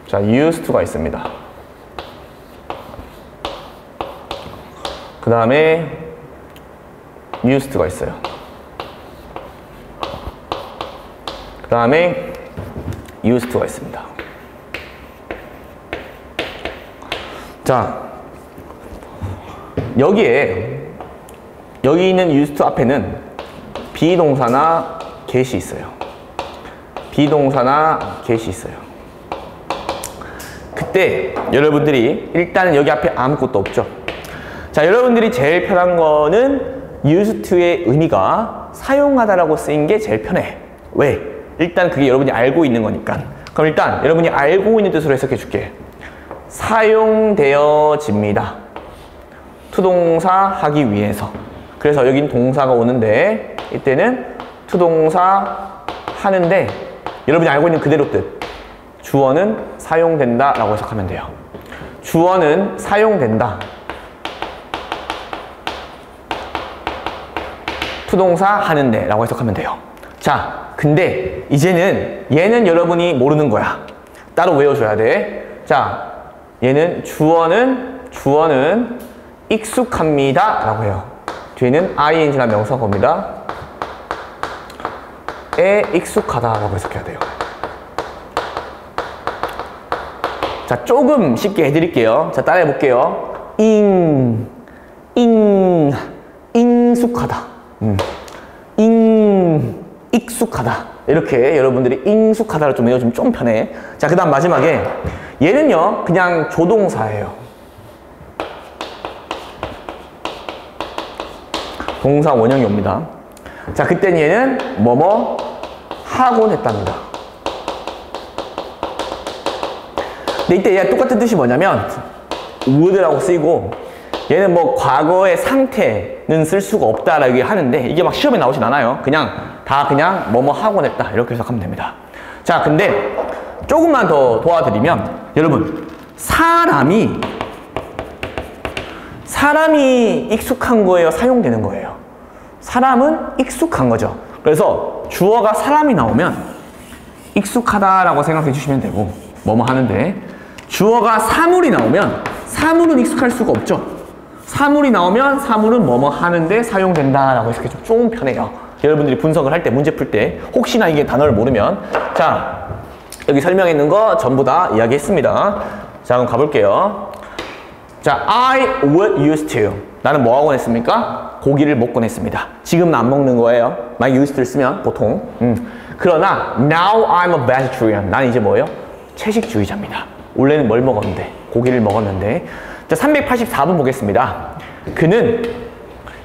자, used to가 있습니다. 그 다음에 used to가 있어요. 그 다음에 used to가 있습니다. 자, 여기 있는 used to 앞에는 비동사나 get이 있어요. 그때 여러분들이 일단은 여기 앞에 아무것도 없죠. 자, 여러분들이 제일 편한 거는 used to의 의미가 사용하다라고 쓰인 게 제일 편해. 왜? 일단 그게 여러분이 알고 있는 거니까. 그럼 일단 여러분이 알고 있는 뜻으로 해석해 줄게. 사용되어집니다. 투동사 하기 위해서. 그래서 여긴 동사가 오는데 이때는 투동사 하는데 여러분이 알고 있는 그대로 뜻. 주어는 사용된다 라고 해석하면 돼요. 주어는 사용된다. 투동사 하는데 라고 해석하면 돼요. 자, 근데 이제는 얘는 여러분이 모르는 거야. 따로 외워줘야 돼. 자, 얘는 주어는 익숙합니다 라고 해요. 뒤에는 ing나 명사가 옵니다. 에 익숙하다 라고 해석해야 돼요. 자, 조금 쉽게 해드릴게요. 자, 따라해 볼게요. 익숙하다. 익숙하다. 이렇게 여러분들이 익숙하다를 좀 외워주면 좀 편해. 자, 그 다음 마지막에 얘는요, 그냥 조동사예요. 동사 원형이 옵니다. 자, 그때는 얘는 뭐뭐 하곤 했답니다. 근데 이때 얘가 똑같은 뜻이 뭐냐면 would라고 쓰이고 얘는 뭐 과거의 상태는 쓸 수가 없다라고 하는데 이게 막 시험에 나오진 않아요. 그냥 뭐뭐 하곤 했다 이렇게 해석하면 됩니다. 자, 근데 조금만 더 도와드리면 여러분 사람이 익숙한 거예요? 사용되는 거예요? 사람은 익숙한 거죠. 그래서 주어가 사람이 나오면 익숙하다라고 생각해 주시면 되고 뭐뭐 하는데 주어가 사물이 나오면 사물은 익숙할 수가 없죠. 사물이 나오면 사물은 뭐뭐 하는데 사용된다라고 해서 좀 편해요. 여러분들이 분석을 할 때 문제 풀 때 혹시나 이게 단어를 모르면 자, 여기 설명해 있는 거 전부 다 이야기했습니다. 자, 그럼 가볼게요. 자, I would used to. 나는 뭐 하곤 했습니까? 고기를 먹곤 했습니다. 지금은 안 먹는 거예요. 만약 used를 쓰면 보통. 그러나 now I'm a vegetarian. 나는 이제 뭐예요? 채식주의자입니다. 원래는 뭘 먹었는데? 고기를 먹었는데. 자, 384번 보겠습니다. 그는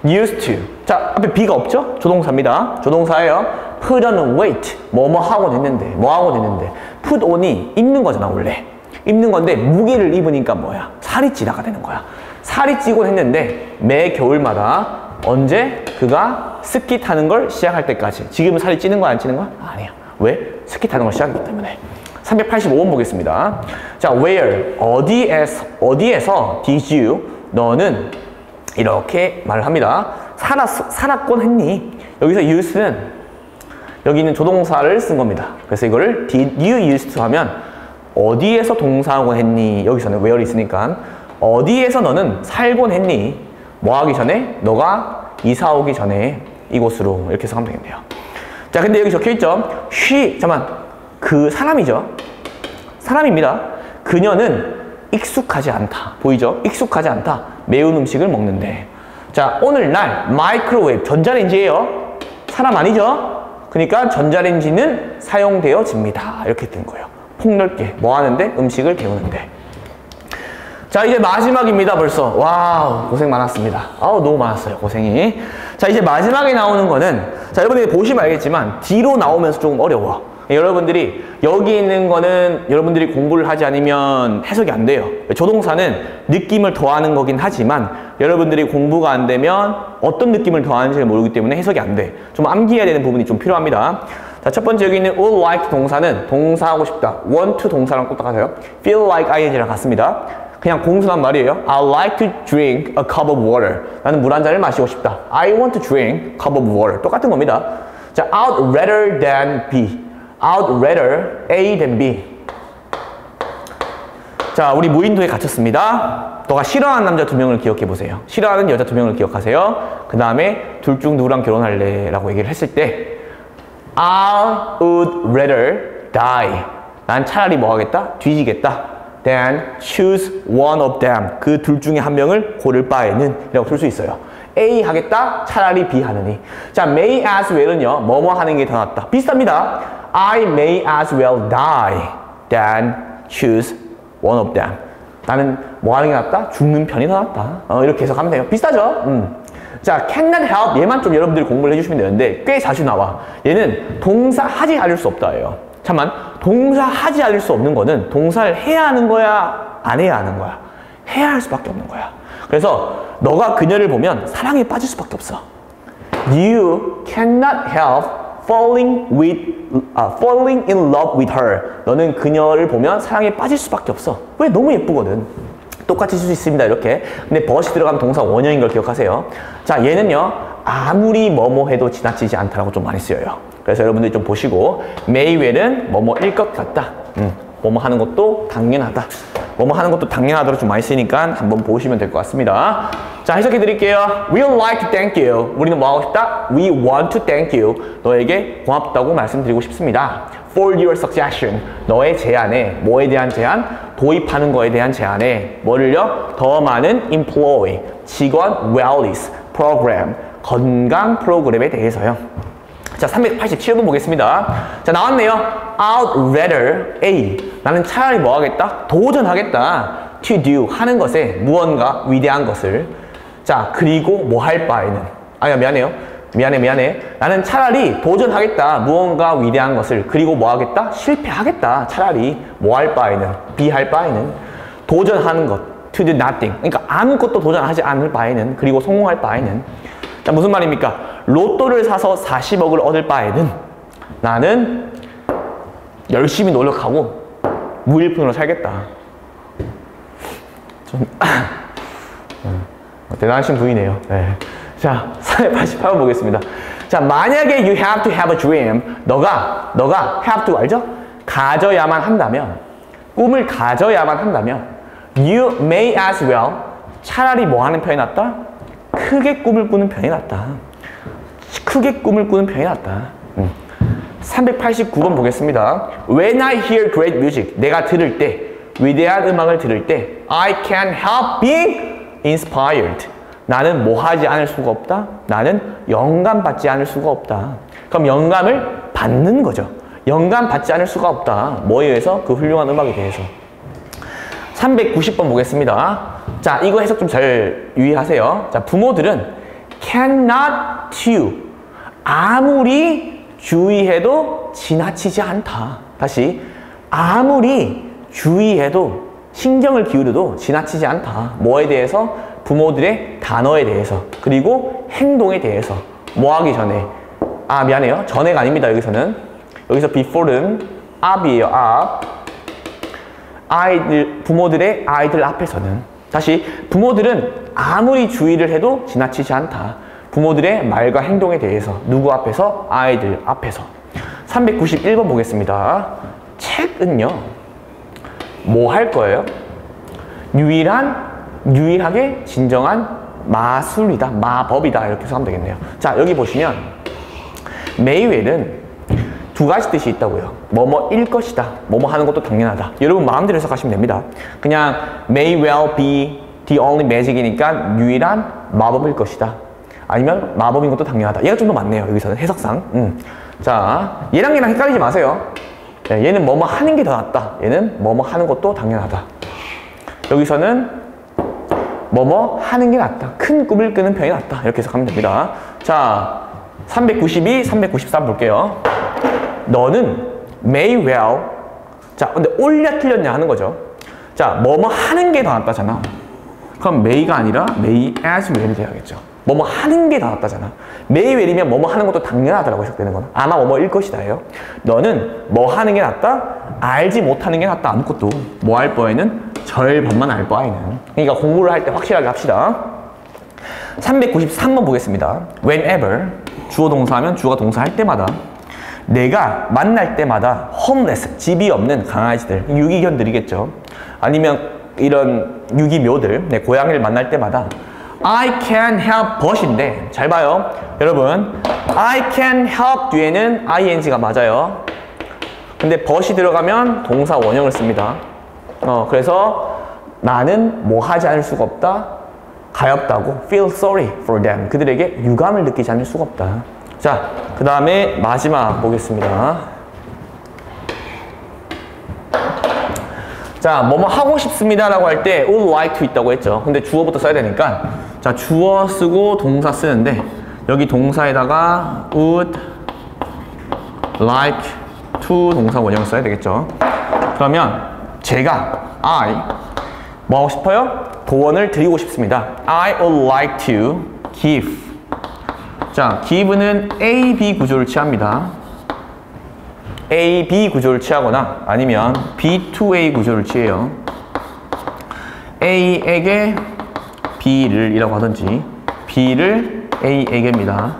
used to. 자, 앞에 be가 없죠? 조동사입니다. 조동사예요. put on weight. 뭐뭐 하곤 했는데. 뭐 하곤 했는데. put on이 입는 거잖아, 원래. 입는 건데 무게를 입으니까 뭐야? 살이 찌다가 되는 거야. 살이 찌곤 했는데 매 겨울마다 언제? 그가 스키 타는 걸 시작할 때까지. 지금은 살이 찌는 거야, 안 찌는 거야? 아니야. 왜? 스키 타는 걸 시작하기 때문에. 385번 보겠습니다. 자, where? 어디에서 did you? 너는 이렇게 말을 합니다. 살았곤 했니? 여기서 used는 여기 있는 조동사를 쓴 겁니다. 그래서 이거를 did you used to 하면 어디에서 동사하곤 했니? 여기서는 where이 있으니까 어디에서 너는 살곤 했니? 뭐 하기 전에? 너가 이사 오기 전에 이곳으로 이렇게 해서 하면 되겠네요. 자, 근데 여기 적혀있죠? 잠깐만, 그 사람이죠. 사람입니다. 그녀는 익숙하지 않다. 보이죠? 익숙하지 않다. 매운 음식을 먹는데. 자, 오늘날 마이크로웨이브, 전자레인지예요. 사람 아니죠? 그러니까 전자레인지는 사용되어집니다. 이렇게 된 거예요. 폭넓게 뭐 하는데? 음식을 데우는데. 자, 이제 마지막입니다. 벌써. 와우, 고생 많았습니다. 아우, 너무 많았어요, 고생이. 자, 이제 마지막에 나오는 거는, 자, 여러분들이 보시면 알겠지만 뒤로 나오면서 조금 어려워. 여러분들이 여기 있는 거는 여러분들이 공부를 하지 않으면 해석이 안 돼요. 조동사는 느낌을 더하는 거긴 하지만 여러분들이 공부가 안 되면 어떤 느낌을 더하는지를 모르기 때문에 해석이 안 돼. 좀 암기해야 되는 부분이 좀 필요합니다. 자, 첫 번째 여기 있는 would like 동사는 동사하고 싶다. want to 동사랑 똑같아요. feel like ing랑 같습니다. 그냥 공순한 말이에요. I like to drink a cup of water. 나는 물 한 잔을 마시고 싶다. I want to drink a cup of water. 똑같은 겁니다. 자, I'd rather than B. I'd rather A than B. 자, 우리 무인도에 갇혔습니다. 너가 싫어하는 남자 2명을 기억해 보세요. 싫어하는 여자 2명을 기억하세요. 그 다음에 둘 중 누구랑 결혼할래? 라고 얘기를 했을 때 I would rather die. 난 차라리 뭐 하겠다? 뒤지겠다. Then choose one of them. 그 둘 중에 한 명을 고를 바에는 이라고 풀 수 있어요. A 하겠다, 차라리 B 하느니. 자, may as well은요, 뭐뭐 하는 게 더 낫다. 비슷합니다. I may as well die than choose one of them. 나는 뭐 하는 게 낫다? 죽는 편이 더 낫다. 이렇게 해석하면 돼요. 비슷하죠? 자, cannot help. 얘만 좀 여러분들이 공부를 해주시면 되는데 꽤 자주 나와. 얘는 동사 하지 않을 수 없다예요. 잠깐만, 동사 하지 않을 수 없는 거는 동사를 해야 하는 거야? 안 해야 하는 거야? 해야 할 수밖에 없는 거야. 그래서 너가 그녀를 보면 사랑에 빠질 수밖에 없어. You cannot help falling in love with her. 너는 그녀를 보면 사랑에 빠질 수밖에 없어. 왜? 너무 예쁘거든. 똑같이 쓸 수 있습니다. 이렇게. 근데 but이 들어가면 동사 원형인 걸 기억하세요. 자, 얘는요, 아무리 뭐뭐 해도 지나치지 않다라고 좀 많이 쓰여요. 그래서 여러분들이 좀 보시고, may well은 뭐뭐일 것 같다. 뭐뭐 하는 것도 당연하다. 뭐뭐 하는 것도 당연하다로 좀 많이 쓰니까 한번 보시면 될 것 같습니다. 자, 해석해 드릴게요. We'd like to thank you. 우리는 뭐 하고 싶다? We want to thank you. 너에게 고맙다고 말씀드리고 싶습니다. For your suggestion. 너의 제안에, 뭐에 대한 제안? 도입하는 거에 대한 제안에 뭐를요? 더 많은 employee, 직원 wellness program, 건강 프로그램에 대해서요. 자, 387번 보겠습니다. 자, 나왔네요. I'd rather A. 나는 차라리 뭐 하겠다? 도전하겠다. To do. 하는 것에 무언가 위대한 것을. 자, 그리고 뭐 할 바에는. 아니야, 미안해요. 미안해. 나는 차라리 도전하겠다. 무언가 위대한 것을. 그리고 뭐 하겠다? 실패하겠다. 차라리 뭐 할 바에는. B 할 바에는. 도전하는 것. To do nothing. 그러니까 아무것도 도전하지 않을 바에는. 그리고 성공할 바에는. 자, 무슨 말입니까? 로또를 사서 40억을 얻을 바에는 나는 열심히 노력하고 무일푼으로 살겠다. 좀 대단하신 분이네요. 네. 자, 488번 보겠습니다. 자, 만약에 you have to have a dream, 너가 have to 알죠? 가져야만 한다면, 꿈을 가져야만 한다면 you may as well, 차라리 뭐 하는 편이 낫다? 크게 꿈을 꾸는 편이 낫다. 크게 꿈을 꾸는 편이 낫다. 389번 보겠습니다. When I hear great music, 내가 들을 때, 위대한 음악을 들을 때 I can't help being inspired. 나는 뭐 하지 않을 수가 없다? 나는 영감 받지 않을 수가 없다. 그럼 영감을 받는 거죠. 영감 받지 않을 수가 없다. 뭐에 의해서? 그 훌륭한 음악에 대해서. 390번 보겠습니다. 자, 이거 해석 좀 잘 유의하세요. 자, 부모들은 cannot to. 아무리 주의해도 지나치지 않다. 다시. 아무리 주의해도 신경을 기울여도 지나치지 않다. 뭐에 대해서? 부모들의 단어에 대해서. 그리고 행동에 대해서. 뭐 하기 전에. 아, 미안해요. 전에가 아닙니다. 여기서는. 여기서 before는 앞이에요. 앞. 아이들, 부모들의 아이들 앞에서는. 다시. 부모들은 아무리 주의를 해도 지나치지 않다. 부모들의 말과 행동에 대해서. 누구 앞에서? 아이들 앞에서. 391번 보겠습니다. 책은요, 뭐 할 거예요? 유일한 유일하게 진정한 마술이다, 마법이다 이렇게 해서 하면 되겠네요. 자, 여기 보시면 may well은 두 가지 뜻이 있다고요. 뭐뭐일 것이다, 뭐뭐 하는 것도 당연하다. 여러분 마음대로 해석하시면 됩니다. 그냥 may well be the only magic이니까 유일한 마법일 것이다, 아니면 마법인 것도 당연하다. 얘가 좀 더 맞네요, 여기서는 해석상. 자, 얘랑 얘랑 헷갈리지 마세요. 네, 얘는 뭐뭐 하는 게 더 낫다, 얘는 뭐뭐 하는 것도 당연하다. 여기서는 뭐뭐 하는 게 낫다, 큰 꿈을 꾸는 편이 낫다, 이렇게 해석하면 됩니다. 자, 392, 393 볼게요. 너는 may well, 자, 근데 옳냐 틀렸냐 하는 거죠. 자, 뭐뭐 하는 게 더 낫다잖아. 그럼 may가 아니라 may as well이 돼야겠죠. 뭐뭐 하는 게 더 낫다잖아. may well이면 뭐뭐 하는 것도 당연하다라고 해석되는 거는 아마 뭐뭐일 것이다예요. 너는 뭐 하는 게 낫다? 알지 못하는 게 낫다. 아무것도 뭐 할 바에는 절반만 알 바에는. 그러니까 공부를 할 때 확실하게 합시다. 393번 보겠습니다. Whenever, 주어 동사하면 주어가 동사 할 때마다, 내가 만날 때마다 homeless, 집이 없는 강아지들, 유기견들이겠죠. 아니면 이런 유기묘들, 네, 고양이를 만날 때마다 I can help but인데, 잘 봐요 여러분, I can help 뒤에는 ing가 맞아요. 근데 but이 들어가면 동사 원형을 씁니다. 그래서 나는 뭐 하지 않을 수가 없다, 가엾다고 feel sorry for them, 그들에게 유감을 느끼지 않을 수가 없다. 자, 그 다음에 마지막 보겠습니다. 자, 뭐뭐 하고 싶습니다 라고 할 때 would like to 있다고 했죠. 근데 주어부터 써야 되니까, 자, 주어 쓰고 동사 쓰는데 여기 동사에다가 would like to 동사 원형을 써야 되겠죠. 그러면 제가 I 뭐 하고 싶어요? 도원을 드리고 싶습니다. I would like to give. 자, give는 A, B 구조를 취합니다. A, B 구조를 취하거나 아니면 B to A 구조를 취해요. A에게 B를 이라고 하든지 B를 A에게입니다.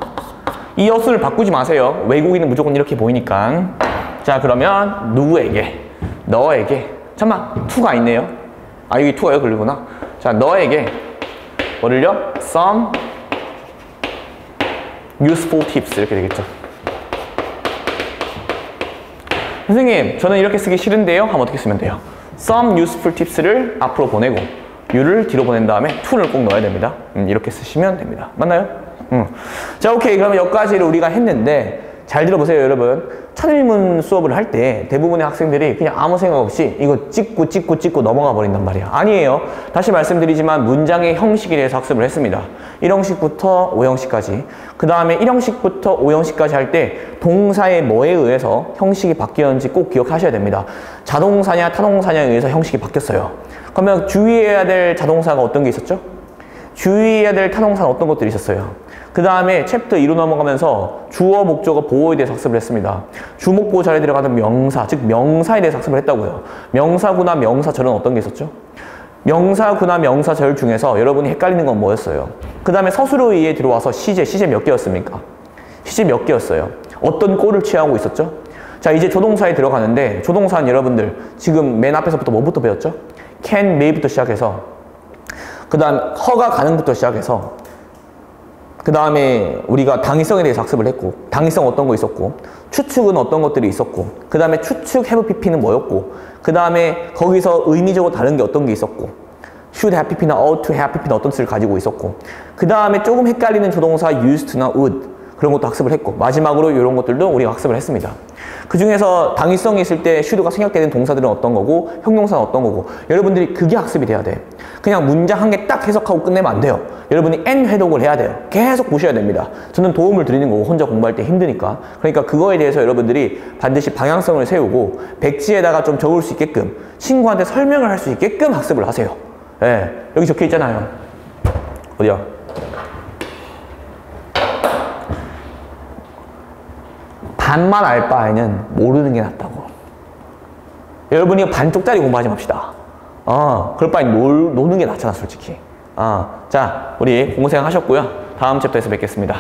이 어순을 바꾸지 마세요. 외국인은 무조건 이렇게 보이니까. 자, 그러면 누구에게? 너에게. 잠깐만, to가 있네요. 아, 여기 to가 여기 걸리구나. 자, 너에게 뭐를요? Some useful tips 이렇게 되겠죠. 선생님, 저는 이렇게 쓰기 싫은데요? 하면 어떻게 쓰면 돼요? Some useful tips를 앞으로 보내고 you를 뒤로 보낸 다음에 to를 꼭 넣어야 됩니다. 이렇게 쓰시면 됩니다. 맞나요? 자, 오케이. 그러면 여기까지를 우리가 했는데 잘 들어보세요, 여러분. 천일문 수업을 할 때 대부분의 학생들이 그냥 아무 생각 없이 이거 찍고 넘어가 버린단 말이야. 아니에요. 다시 말씀드리지만 문장의 형식에 대해서 학습을 했습니다. 1형식부터 5형식까지. 그 다음에 1형식부터 5형식까지 할 때 동사의 뭐에 의해서 형식이 바뀌었는지 꼭 기억하셔야 됩니다. 자동사냐 타동사냐에 의해서 형식이 바뀌었어요. 그러면 주의해야 될 자동사가 어떤 게 있었죠? 주의해야 될 타동사는 어떤 것들이 있었어요? 그 다음에 챕터 2로 넘어가면서 주어, 목적어, 보어에 대해서 학습을 했습니다. 주목, 보호 자리에 들어가는 명사, 즉 명사에 대해서 학습을 했다고요. 명사구나 명사절은 어떤 게 있었죠? 명사구나 명사절 중에서 여러분이 헷갈리는 건 뭐였어요? 그 다음에 서술어의에 들어와서 시제 몇 개였습니까? 시제 몇 개였어요? 어떤 꼴을 취하고 있었죠? 자, 이제 조동사에 들어가는데 조동사는 여러분들 지금 맨 앞에서부터 뭐부터 배웠죠? can, may부터 시작해서 그 다음 허가, 가능부터 시작해서 그 다음에 우리가 당위성에 대해서 학습을 했고, 당위성 어떤 거 있었고, 추측은 어떤 것들이 있었고, 그 다음에 추측 have pp는 뭐였고, 그 다음에 거기서 의미적으로 다른 게 어떤 게 있었고, should have pp나 ought to have pp는 어떤 뜻을 가지고 있었고, 그 다음에 조금 헷갈리는 조동사 used to나 would 그런 것도 학습을 했고, 마지막으로 이런 것들도 우리가 학습을 했습니다. 그 중에서 당위성이 있을 때 should가 생략되는 동사들은 어떤 거고, 형용사는 어떤 거고, 여러분들이 그게 학습이 돼야 돼. 그냥 문장 한 개 딱 해석하고 끝내면 안 돼요. 여러분이 N 회독을 해야 돼요. 계속 보셔야 됩니다. 저는 도움을 드리는 거고 혼자 공부할 때 힘드니까. 그러니까 그거에 대해서 여러분들이 반드시 방향성을 세우고 백지에다가 좀 적을 수 있게끔, 친구한테 설명을 할 수 있게끔 학습을 하세요. 예, 여기 적혀 있잖아요. 어디야? 반만 알 바에는 모르는 게 낫다고. 여러분이 반쪽짜리 공부하지 맙시다. 그럴 바에 노는 게 낫잖아, 솔직히. 자, 우리 공부생 하셨고요. 다음 챕터에서 뵙겠습니다.